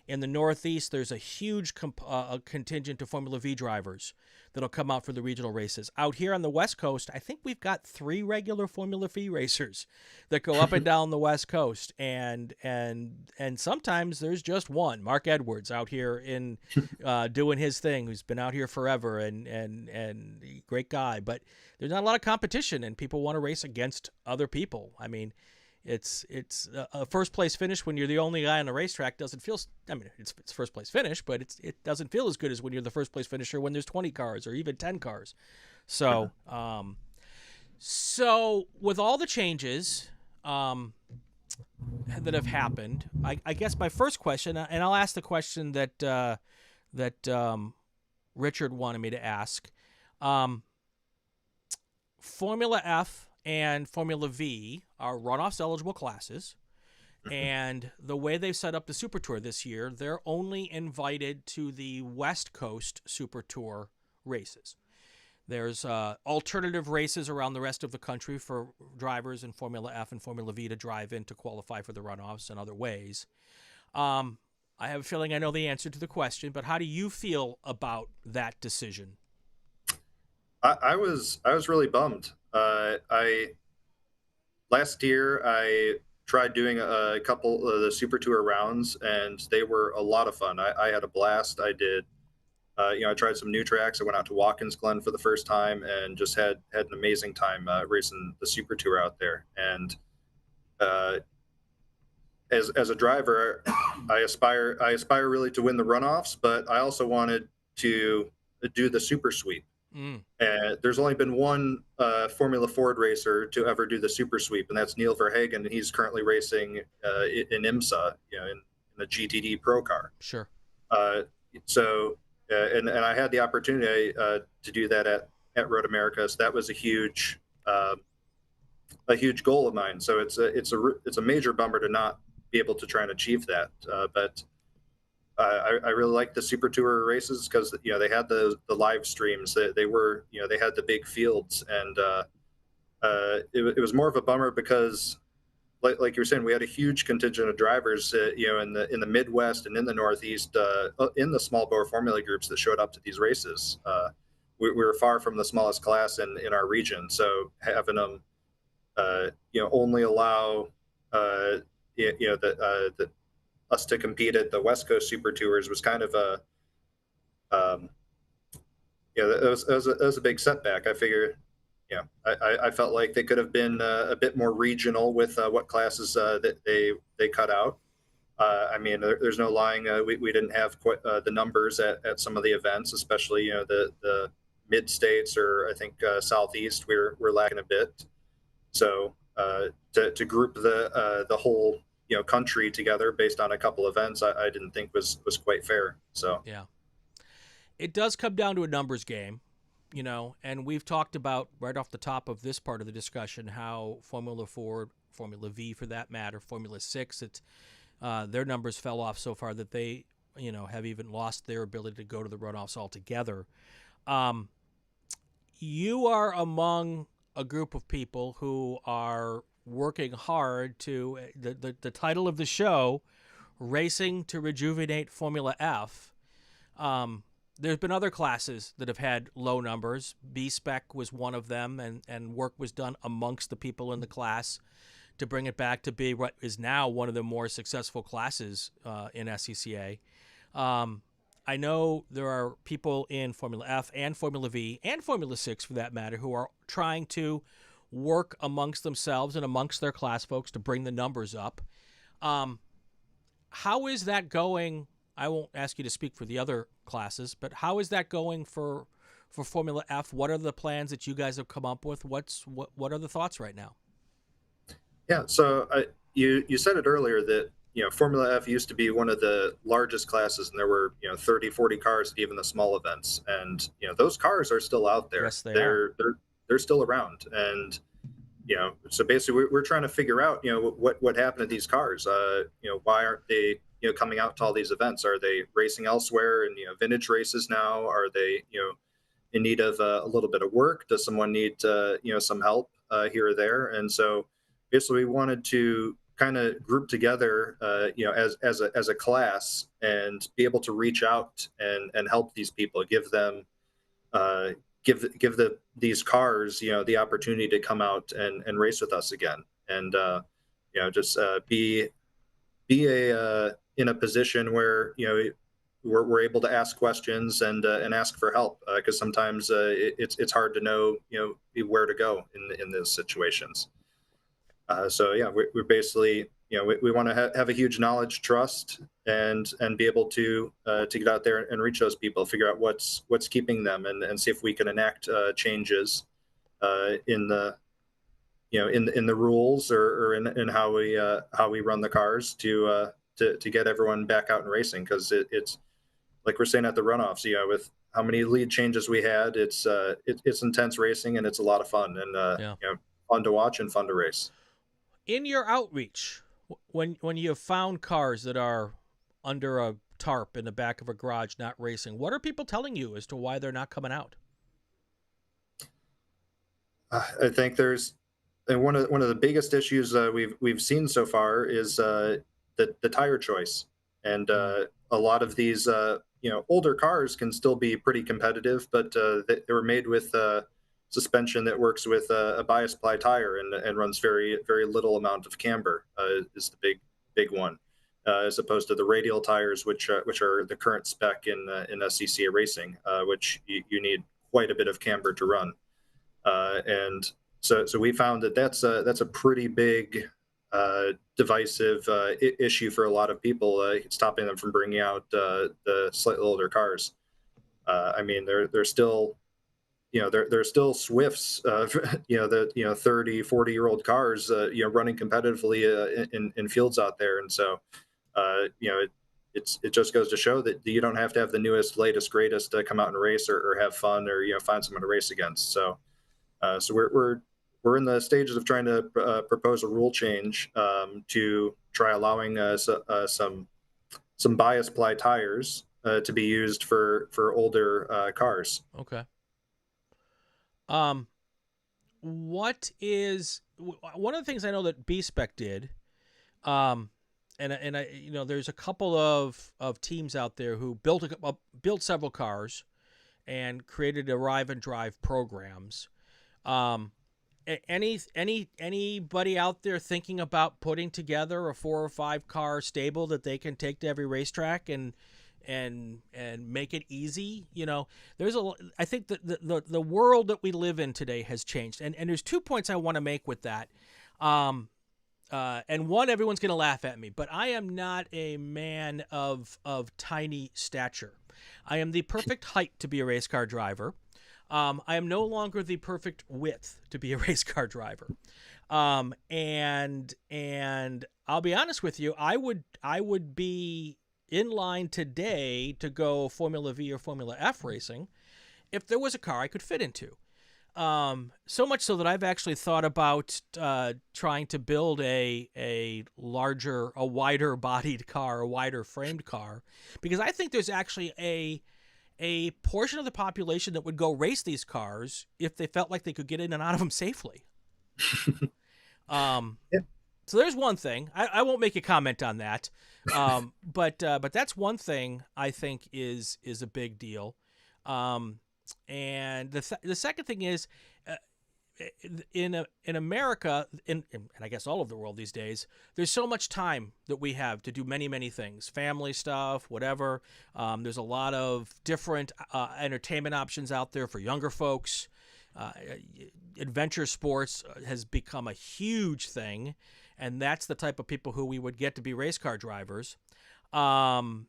In the Northeast, there's a huge contingent of Formula V drivers that'll come out for the regional races. Out here on the West Coast, I think we've got 3 regular Formula V racers that go up and down the West Coast, and sometimes there's just one. Mark Edwards out here in doing his thing, who's been out here forever, and great guy. But there's not a lot of competition, and people want to race against other people. I mean, it's a first place finish when you're the only guy on the racetrack doesn't feel. I mean, it's first place finish, but it doesn't feel as good as when you're the first place finisher when there's 20 cars or even 10 cars. So, so with all the changes that have happened, I guess my first question, and I'll ask the question that Richard wanted me to ask. Formula F and Formula V are runoffs eligible classes, and the way they've set up the Super Tour this year, they're only invited to the West Coast Super Tour races. There's alternative races around the rest of the country for drivers in Formula F and Formula V to drive in to qualify for the runoffs and other ways. I have a feeling I know the answer to the question, but how do you feel about that decision? I was really bummed I last year I tried doing a couple of the Super Tour rounds, and they were a lot of fun. I had a blast. I did. I tried some new tracks. I went out to Watkins Glen for the first time, and just had an amazing time racing the Super Tour out there. And uh, as a driver, I aspire really to win the runoffs, but I also wanted to do the Super Sweep. Mm, And there's only been one Formula Ford racer to ever do the Super Sweep, and that's Neil Verhagen. And he's currently racing in IMSA, in the GTD Pro car. sure. Uh, so, and I had the opportunity to do that at Road America. So that was a huge goal of mine. So it's a major bummer to not be able to try and achieve that. But I really like the Super Tour races because they had the live streams. They were they had the big fields, and it was more of a bummer because like you were saying, we had a huge contingent of drivers, in the Midwest and in the Northeast, in the small bore formula groups that showed up to these races. We were far from the smallest class in our region, so having them, only allow, us to compete at the West Coast Super Tours was kind of um, it was a big setback. I figure, I felt like they could have been a bit more regional with what classes that they cut out. I mean, there's no lying. We didn't have quite the numbers at some of the events, especially the mid states, or I think southeast. We're lacking a bit. So to group the whole country together based on a couple events, I didn't think was quite fair. So Yeah. It does come down to a numbers game, and we've talked about right off the top of this part of the discussion how Formula Ford, Formula V for that matter, Formula 6, their numbers fell off so far that they, have even lost their ability to go to the runoffs altogether. Um, you are among a group of people who are working hard to the title of the show, Racing to Rejuvenate Formula F. There's been other classes that have had low numbers. B-Spec was one of them, and work was done amongst the people in the class to bring it back to be what is now one of the more successful classes in SCCA. I know there are people in Formula F and Formula V and Formula 6, for that matter, who are trying to work amongst themselves and amongst their class folks to bring the numbers up. How is that going? I won't ask you to speak for the other classes, but how is that going for Formula F? What are the plans that you guys have come up with? What are the thoughts right now? yeah, so you said it earlier that Formula F used to be one of the largest classes, and there were 30, 40 cars at even the small events, and those cars are still out there. Yes, they are. They're still around, and so basically we're trying to figure out what happened to these cars. Why aren't they coming out to all these events? Are they racing elsewhere in vintage races now? Are they in need of a little bit of work? Does someone need some help here or there? And so basically we wanted to kind of group together as a class and be able to reach out and help these people, give them uh, these cars the opportunity to come out and race with us again, and just be in a position where we're able to ask questions and ask for help, because sometimes it's hard to know where to go in those situations. So yeah, we're basically we want to have a huge knowledge trust and be able to get out there and reach those people, figure out what's keeping them, and see if we can enact changes in the in the rules, or in how we run the cars to get everyone back out and racing, because it's like we're saying at the runoffs, with how many lead changes we had, it's intense racing, and it's a lot of fun, and Yeah. fun to watch and fun to race. In your outreach, when you have found cars that are under a tarp in the back of a garage not racing, what are people telling you as to why they're not coming out? I think there's and one of the biggest issues we've seen so far is the tire choice, and Mm, a lot of these older cars can still be pretty competitive, but they were made with suspension that works with a bias ply tire and runs very little amount of camber is the big one, as opposed to the radial tires, which are the current spec in SCCA racing, which you need quite a bit of camber to run. And so we found that that's a pretty big divisive issue for a lot of people, stopping them from bringing out the slightly older cars. I mean, they're still, they're still Swifts, the 30, 40-year-old cars, running competitively in fields out there. And so, it just goes to show that you don't have to have the newest, latest, greatest to come out and race or have fun or find someone to race against. So we're in the stages of trying to propose a rule change to try allowing some bias ply tires to be used for older cars. Okay. What is one of the things I know that B-Spec did, and I there's a couple of teams out there who built several cars and created arrive and drive programs. Anybody out there thinking about putting together a 4 or 5 car stable that they can take to every racetrack and make it easy? I think that the world that we live in today has changed, and there's 2 points I want to make with that. And one, everyone's going to laugh at me, but I am not a man of tiny stature. I am the perfect height to be a race car driver. I am no longer the perfect width to be a race car driver. And I'll be honest with you, I would be in line today to go Formula V or Formula F racing if there was a car I could fit into. So much so that I've actually thought about trying to build a wider bodied car, a wider framed car, because I think there's actually a portion of the population that would go race these cars if they felt like they could get in and out of them safely. Yeah. So there's one thing. I won't make a comment on that, but that's one thing I think is a big deal. And the second thing is, in America, and I guess all of the world these days, there's so much time that we have to do many things, family stuff, whatever. There's a lot of different entertainment options out there for younger folks. Adventure sports has become a huge thing, and that's the type of people who we would get to be race car drivers. And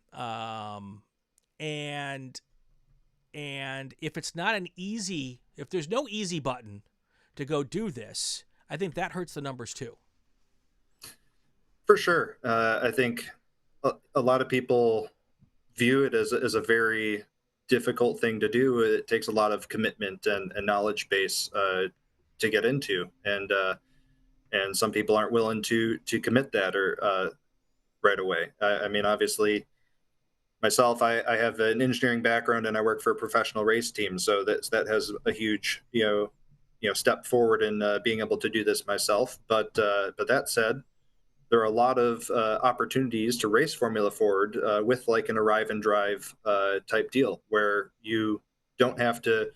if it's not if there's no easy button to go do this, I think that hurts the numbers too. For sure. I think a lot of people view it as a very difficult thing to do. It takes a lot of commitment and knowledge base to get into, and some people aren't willing to commit that or right away. I mean, obviously, myself, I have an engineering background and I work for a professional race team, so that has a huge step forward in being able to do this myself. But that said, there are a lot of opportunities to race Formula Ford with like an arrive and drive type deal, where you don't have to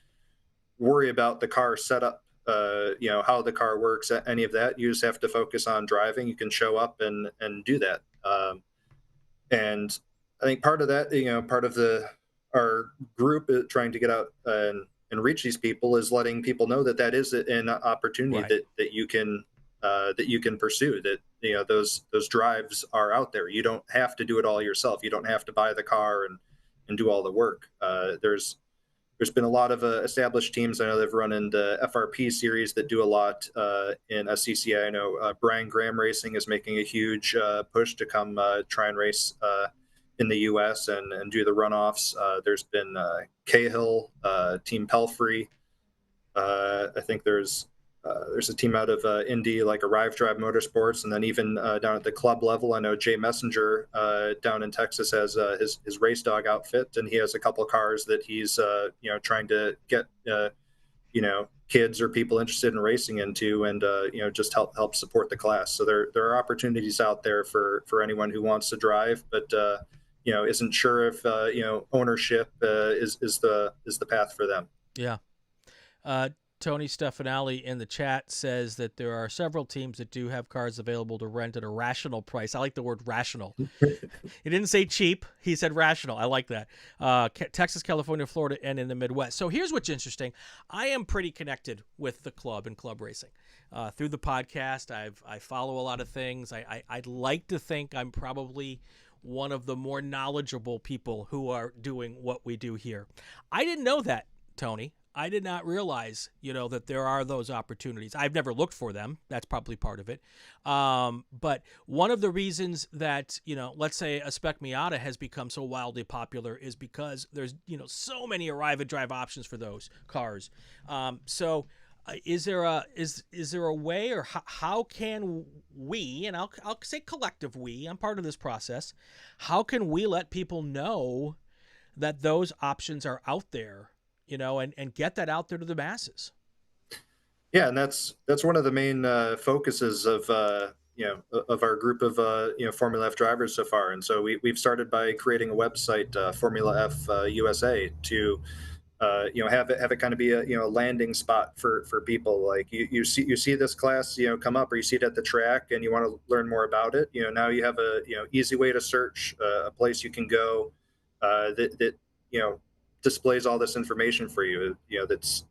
worry about the car setup, how the car works, any of that. You just have to focus on driving. You can show up and do that. And I think part of that, part of our group trying to get out and reach these people is letting people know that is an opportunity, Right. that you can pursue, that those drives are out there. You don't have to do it all yourself. You don't have to buy the car and do all the work. There's been a lot of established teams. I know they've run in the FRP series that do a lot in SCCA. I know Brian Graham Racing is making a huge push to come try and race in the U.S. and do the runoffs. There's been Cahill, Team Pelfrey. I think there's a team out of Indy, like Arrive Drive Motorsports, and then even down at the club level, I know Jay Messenger down in Texas has his race dog outfit, and he has a couple of cars that he's trying to get kids or people interested in racing into, and just help support the class. So there are opportunities out there for anyone who wants to drive, but isn't sure if ownership is the path for them. Yeah. Tony Stefanelli in the chat says that there are several teams that do have cars available to rent at a rational price. I like the word rational. He didn't say cheap. He said rational. I like that. Texas, California, Florida, and in the Midwest. So here's what's interesting. I am pretty connected with the club and club racing. Through the podcast, I follow a lot of things. I'd like to think I'm probably one of the more knowledgeable people who are doing what we do here. I didn't know that, Tony. I did not realize, that there are those opportunities. I've never looked for them. That's probably part of it. But one of the reasons that, let's say a Spec Miata has become so wildly popular is because there's, so many arrive and drive options for those cars. Is there a way, or how can we, and I'll say collective we, I'm part of this process, how can we let people know that those options are out there? And get that out there to the masses. Yeah, and that's one of the main focuses of of our group of Formula F drivers so far. And so we've started by creating a website, Formula F USA, to have it kind of be a landing spot for people. Like you see this class come up, or you see it at the track, and you want to learn more about it. Now you have a easy way to search, a place you can go that displays all this information for you. That's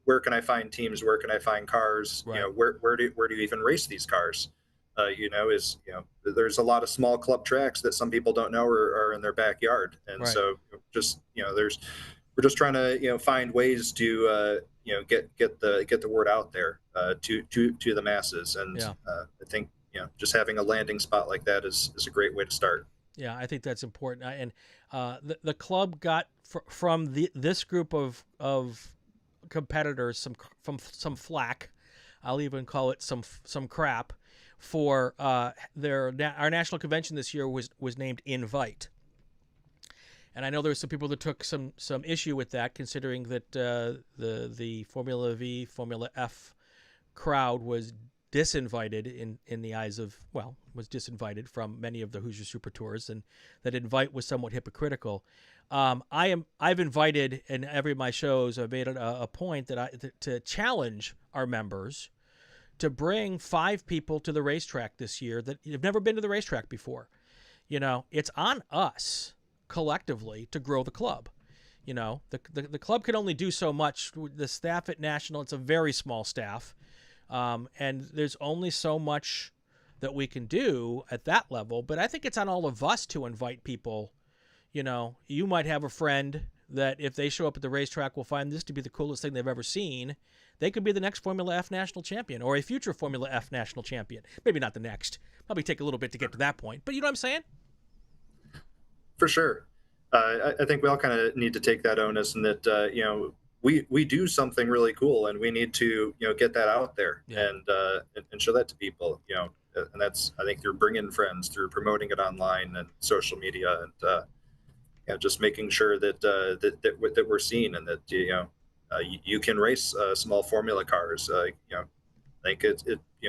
where can I find teams? Where can I find cars? Right. Where do you even race these cars? There's a lot of small club tracks that some people don't know are in their backyard, and right. So we're just trying to find ways to get the word out there to the masses, and yeah. I think just having a landing spot like that is a great way to start. Yeah, I think that's important. And the club got from this group of competitors some flack. I'll even call it some crap for our national convention this year was named Invite. And I know there's some people that took some issue with that, considering that the Formula V, Formula F crowd was disinvited in the eyes of, was disinvited from many of the Hoosier Super Tours, and that invite was somewhat hypocritical. I've invited in every of my shows. I've made a point to challenge our members to bring 5 people to the racetrack this year that have never been to the racetrack before. It's on us collectively to grow the club. The club can only do so much. The staff at National, it's a very small staff. And there's only so much that we can do at that level. But I think it's on all of us to invite people. You might have a friend that if they show up at the racetrack will find this to be the coolest thing they've ever seen. They could be the next Formula F national champion, or a future Formula F national champion. Maybe not the next. Probably take a little bit to get to that point. But you know what I'm saying? For sure. I think we all kind of need to take that onus, and that, we do something really cool, and we need to get that out there. Yeah. And show that to people, and that's, I think, through bringing friends, through promoting it online and social media, and just making sure that we're seen, and that you can race small formula cars. I think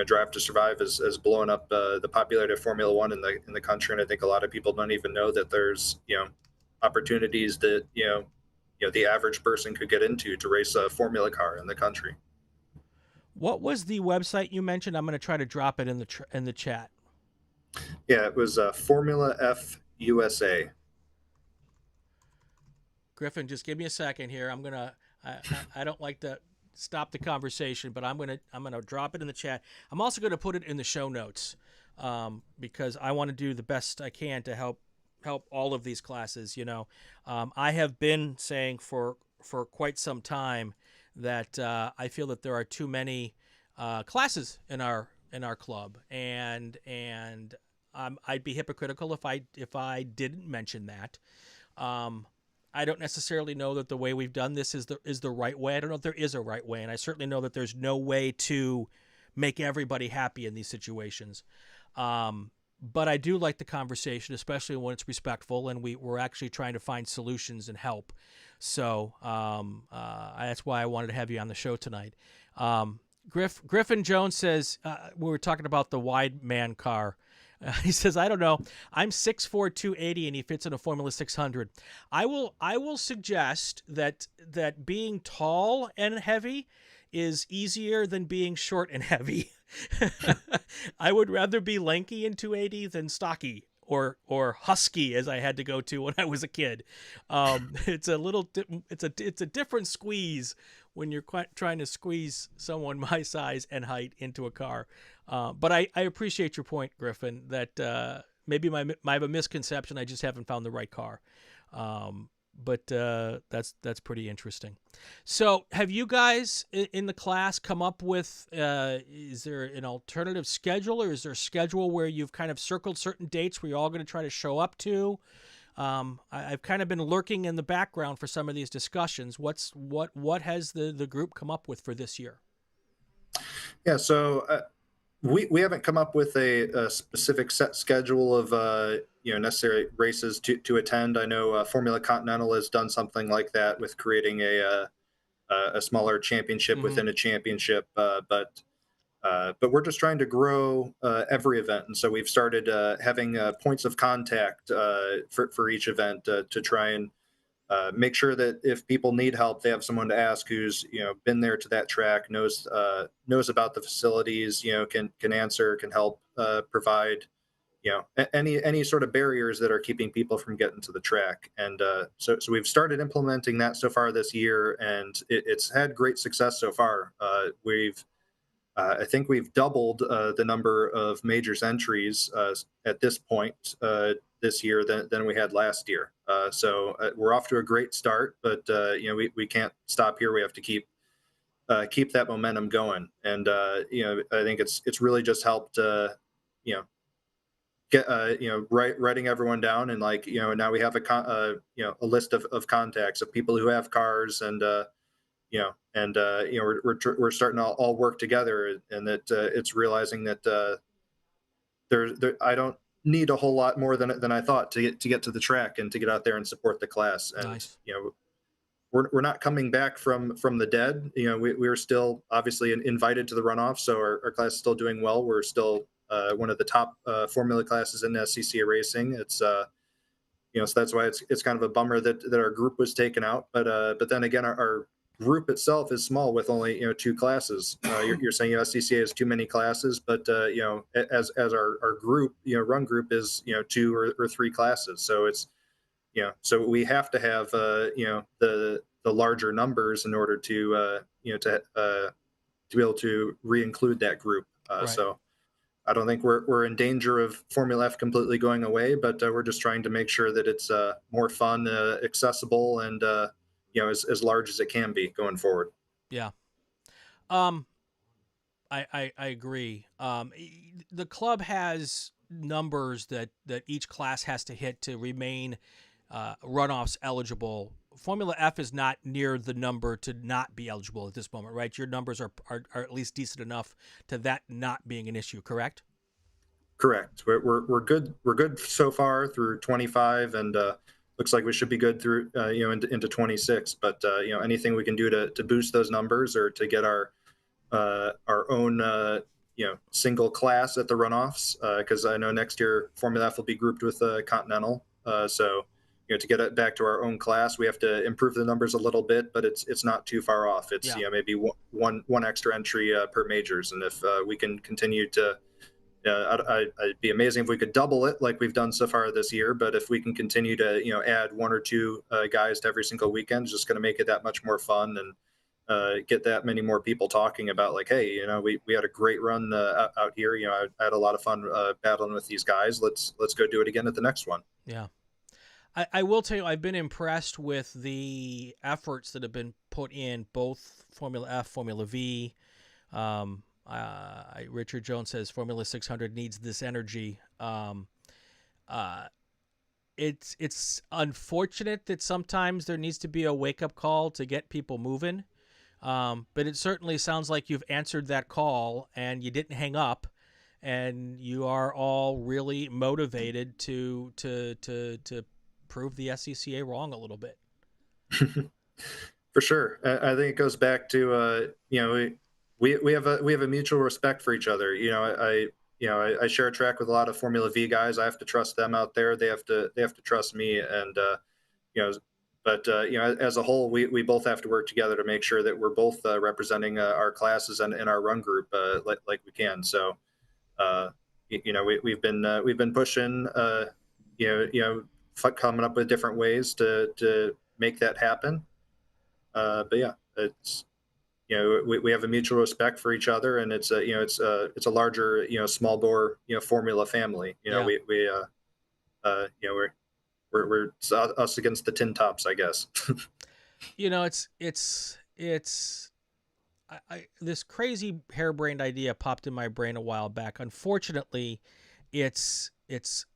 Drive to Survive has blown up the popularity of Formula One in the country, and I think a lot of people don't even know that there's opportunities that the average person could get into to race a formula car in the country. What was the website you mentioned? I'm going to try to drop it in the chat. Yeah, it was Formula F USA. Griffin, just give me a second here. I don't like to stop the conversation, but I'm gonna drop it in the chat. I'm also going to put it in the show notes because I want to do the best I can to help all of these classes. I have been saying for quite some time that I feel that there are too many classes in our club, and I'd be hypocritical if I didn't mention that. I don't necessarily know that the way we've done this is the right way. I don't know if there is a right way, and I certainly know that there's no way to make everybody happy in these situations. But I do like the conversation, especially when it's respectful and we're actually trying to find solutions and help. So that's why I wanted to have you on the show tonight. Griffin Jones says, we were talking about the wide man car. He says, I don't know. I'm 6'4", 280, and he fits in a Formula 600. I will suggest that being tall and heavy is easier than being short and heavy. I would rather be lanky in 280 than stocky or husky, as I had to go to when I was a kid. It's a little it's a different squeeze when you're trying to squeeze someone my size and height into a car. But I appreciate your point, Griffin, that maybe I have a misconception. I just haven't found the right car. But that's pretty interesting. So, have you guys in the class come up with? Is there an alternative schedule, or is there a schedule where you've kind of circled certain dates where you're all going to try to show up to? I've kind of been lurking in the background for some of these discussions. What has the group come up with for this year? Yeah, so we haven't come up with a specific set schedule of necessary races to attend. I know Formula Continental has done something like that with creating a smaller championship within a championship, but we're just trying to grow every event, and so we've started having points of contact for each event to try and make sure that if people need help, they have someone to ask who's been there to that track, knows about the facilities, can answer, can help provide any sort of barriers that are keeping people from getting to the track. And so we've started implementing that so far this year, and it's had great success so far. I think we've doubled the number of majors entries at this point this year than we had last year. So we're off to a great start, but we can't stop here. We have to keep that momentum going. And I think it's really just helped get writing everyone down, and now we have a list of contacts of people who have cars, and we're starting to all work together, and that it's realizing that I don't need a whole lot more than I thought to get to the track and to get out there and support the class. And Nice. We're not coming back from the dead. We're still obviously invited to the runoff, so our class is still doing well. We're still one of the top formula classes in SCCA racing. It's so that's why it's kind of a bummer that our group was taken out. But then again, our group itself is small with only two classes. You're saying SCCA has too many classes, but as our group run group is two or three classes. So it's so we have to have the larger numbers in order to to be able to re-include that group. Right. So I don't think we're in danger of Formula F completely going away, but we're just trying to make sure that it's more fun, accessible, and as large as it can be going forward. Yeah. I agree. The club has numbers that each class has to hit to remain runoffs eligible. Formula F is not near the number to not be eligible at this moment, right? Your numbers are at least decent enough to that not being an issue, correct? Correct. We're good. We're good so far through 25, and looks like we should be good through into 26. But anything we can do to boost those numbers, or to get our own single class at the runoffs, because I know next year Formula F will be grouped with Continental. So to get it back to our own class, we have to improve the numbers a little bit, but it's not too far off. It's maybe one extra entry per majors, and if we can continue to. It'd be amazing if we could double it like we've done so far this year. But if we can continue to add one or two guys to every single weekend, it's just going to make it that much more fun, and get that many more people talking about, like, hey, we had a great run out here. I had a lot of fun battling with these guys. Let's go do it again at the next one. Yeah. I will tell you, I've been impressed with the efforts that have been put in, both Formula F, Formula V. Richard Jones says Formula 600 needs this energy. It's unfortunate that sometimes there needs to be a wake-up call to get people moving. But it certainly sounds like you've answered that call, and you didn't hang up, and you are all really motivated to prove the SCCA wrong a little bit. For sure. I think it goes back to we have a mutual respect for each other. I share a track with a lot of Formula V guys. I have to trust them out there. They have to trust me, and But as a whole, we both have to work together to make sure that we're both representing our classes and our run group like we can. So uh, we've been pushing coming up with different ways to make that happen. But yeah, it's we have a mutual respect for each other, and it's a larger small bore formula family. Yeah. We're it's us against the tin tops, I guess. It's this crazy harebrained idea popped in my brain a while back. Unfortunately, it's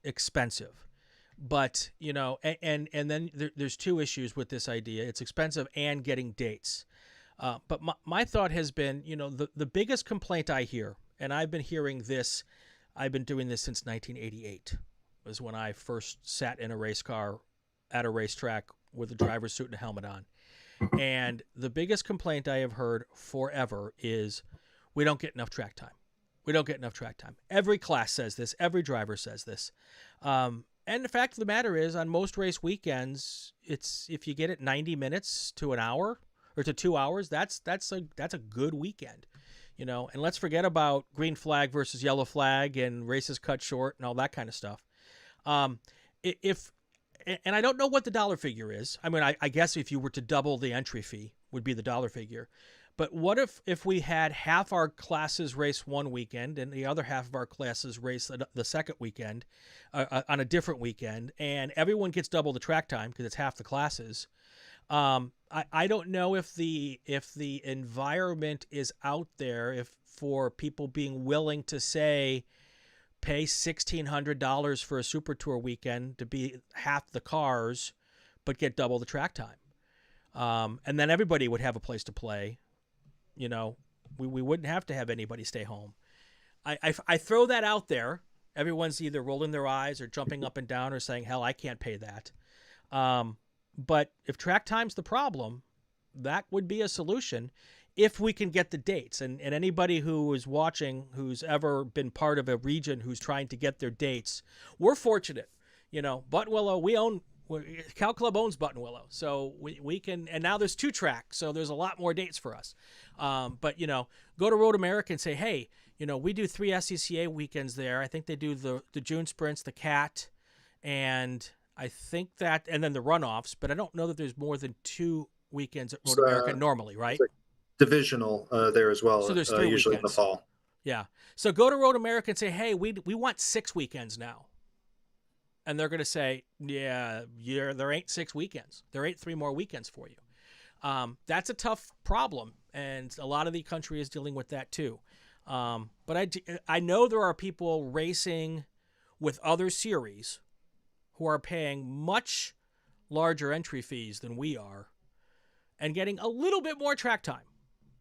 expensive. But and then there's two issues with this idea. It's expensive and getting dates. But my thought has been, the biggest complaint I hear, and I've been hearing this, I've been doing this since 1988, was when I first sat in a race car at a racetrack with a driver's suit and a helmet on. And the biggest complaint I have heard forever is we don't get enough track time. We don't get enough track time. Every class says this. Every driver says this. And the fact of the matter is, on most race weekends, it's if you get it 90 minutes to an hour or to 2 hours, that's a good weekend, And let's forget about green flag versus yellow flag and races cut short and all that kind of stuff. And I don't know what the dollar figure is. I mean, I guess if you were to double the entry fee would be the dollar figure. But what if we had half our classes race one weekend and the other half of our classes race the second weekend on a different weekend, and everyone gets double the track time because it's half the classes? I don't know if the environment is out there for people being willing to say, pay $1,600 for a Super Tour weekend to be half the cars, but get double the track time. And then everybody would have a place to play. We wouldn't have to have anybody stay home. I throw that out there. Everyone's either rolling their eyes or jumping up and down or saying, hell, I can't pay that. But if track time's the problem, that would be a solution if we can get the dates. And anybody who is watching who's ever been part of a region who's trying to get their dates, we're fortunate. Buttonwillow, Cal Club owns Buttonwillow, so we can, and now there's 2 tracks, so there's a lot more dates for us. But go to Road America and say, hey, we do 3 SCCA weekends there. I think they do the June sprints, the Cat, and I think that, and then the Runoffs. But I don't know that there's more than 2 weekends at Road America normally, right? Like divisional there as well. So there's 3 usually weekends in the fall. Yeah. So go to Road America and say, hey, we want 6 weekends now. And they're going to say, yeah, there ain't 6 weekends. There ain't 3 more weekends for you. That's a tough problem, and a lot of the country is dealing with that too. But I know there are people racing with other series who are paying much larger entry fees than we are and getting a little bit more track time,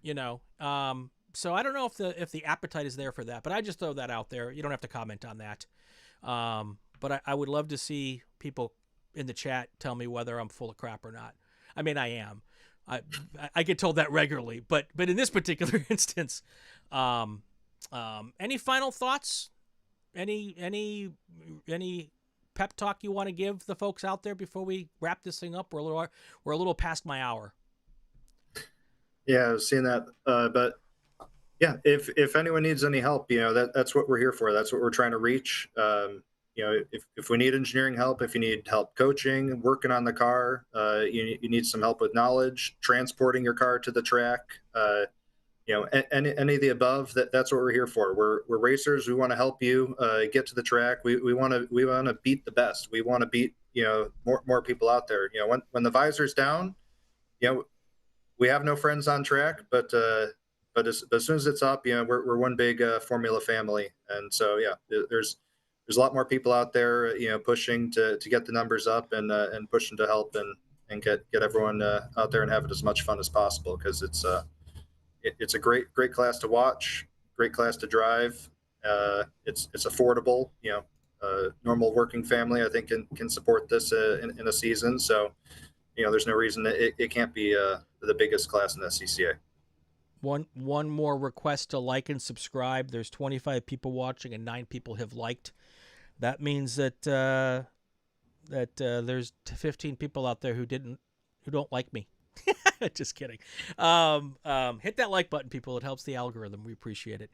So I don't know if the appetite is there for that, but I just throw that out there. You don't have to comment on that. But I would love to see people in the chat tell me whether I'm full of crap or not. I mean, I am. I get told that regularly, but in this particular instance, any final thoughts? Any pep talk you want to give the folks out there before we wrap this thing up? We're a little past my hour. Yeah, I was seeing that, but yeah, if anyone needs any help, that's what we're here for. That's what we're trying to reach. If we need engineering help, if you need help coaching, working on the car, you need some help with knowledge, transporting your car to the track, any of the above, that's what we're here for. We're racers. We want to help you get to the track. We want to beat the best. We want to beat more people out there. When the visor's down, we have no friends on track, but as soon as it's up, we're one big formula family. And so there's a lot more people out there pushing to get the numbers up and pushing to help and get everyone out there and have it as much fun as possible, because it's a great class to watch, great class to drive. It's affordable. Normal working family, I think, can support this in a season. So there's no reason that it can't be the biggest class in the SCCA. One more request to like and subscribe. There's 25 people watching and 9 people have liked. That means that there's 15 people out there who didn't who don't like me. Just kidding. Hit that like button, people. It helps the algorithm. We appreciate it.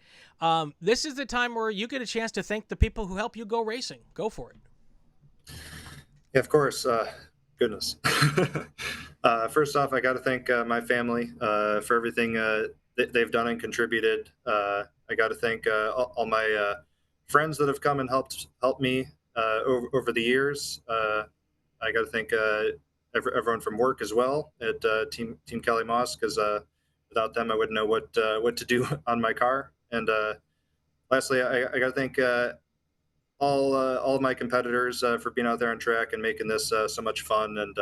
This is the time where you get a chance to thank the people who help you go racing. Go for it. Yeah, of course. Goodness. First off, I got to thank my family for everything they've done and contributed. I got to thank all my friends that have come and helped me over the years. I got to thank everyone from work as well at Team Kelly Moss, because without them, I wouldn't know what to do on my car. And lastly, I got to thank all of my competitors for being out there on track and making this so much fun, and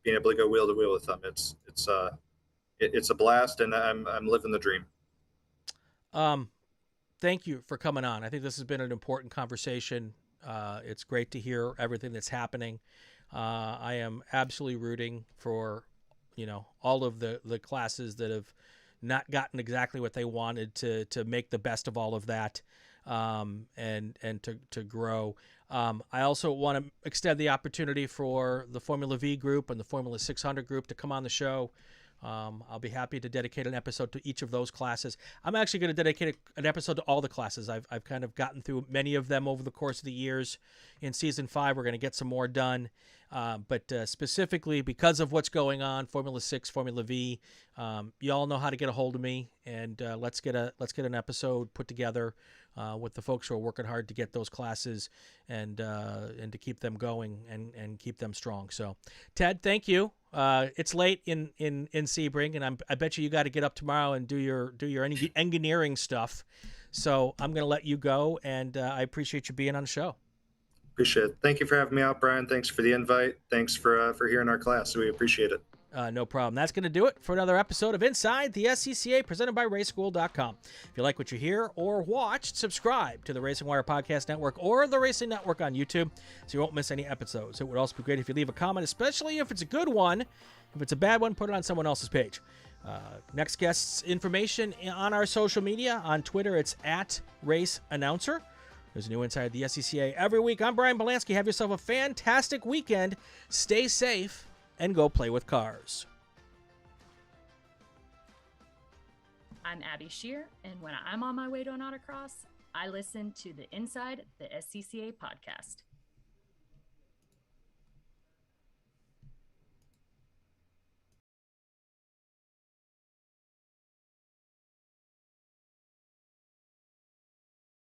being able to go wheel to wheel with them. It's a blast, and I'm living the dream. Thank you for coming on. I think this has been an important conversation. It's great to hear everything that's happening. I am absolutely rooting for, all of the classes that have not gotten exactly what they wanted to make the best of all of that, and to grow. I also want to extend the opportunity for the Formula V group and the Formula 600 group to come on the show. I'll be happy to dedicate an episode to each of those classes. I'm actually going to dedicate an episode to all the classes. I've kind of gotten through many of them over the course of the years. In season 5, we're going to get some more done. But specifically because of what's going on, Formula 6, Formula V, you all know how to get a hold of me, and let's get an episode put together with the folks who are working hard to get those classes and to keep them going and keep them strong. So, Ted, thank you. It's late in Sebring, and I bet you got to get up tomorrow and do your engineering stuff. So I'm going to let you go, and I appreciate you being on the show. Appreciate it. Thank you for having me out, Brian. Thanks for the invite. Thanks for hearing our class. We appreciate it. No problem. That's going to do it for another episode of Inside the SCCA, presented by RaceSchool.com. If you like what you hear or watch, subscribe to the Racing Wire Podcast Network or the Racing Network on YouTube so you won't miss any episodes. It would also be great if you leave a comment, especially if it's a good one. If it's a bad one, put it on someone else's page. Next guest's information on our social media. On Twitter, it's @RaceAnnouncer. There's a new Inside the SCCA every week. I'm Brian Bielanski. Have yourself a fantastic weekend. Stay safe and go play with cars. I'm Abby Shear, and when I'm on my way to an autocross, I listen to the Inside the SCCA podcast.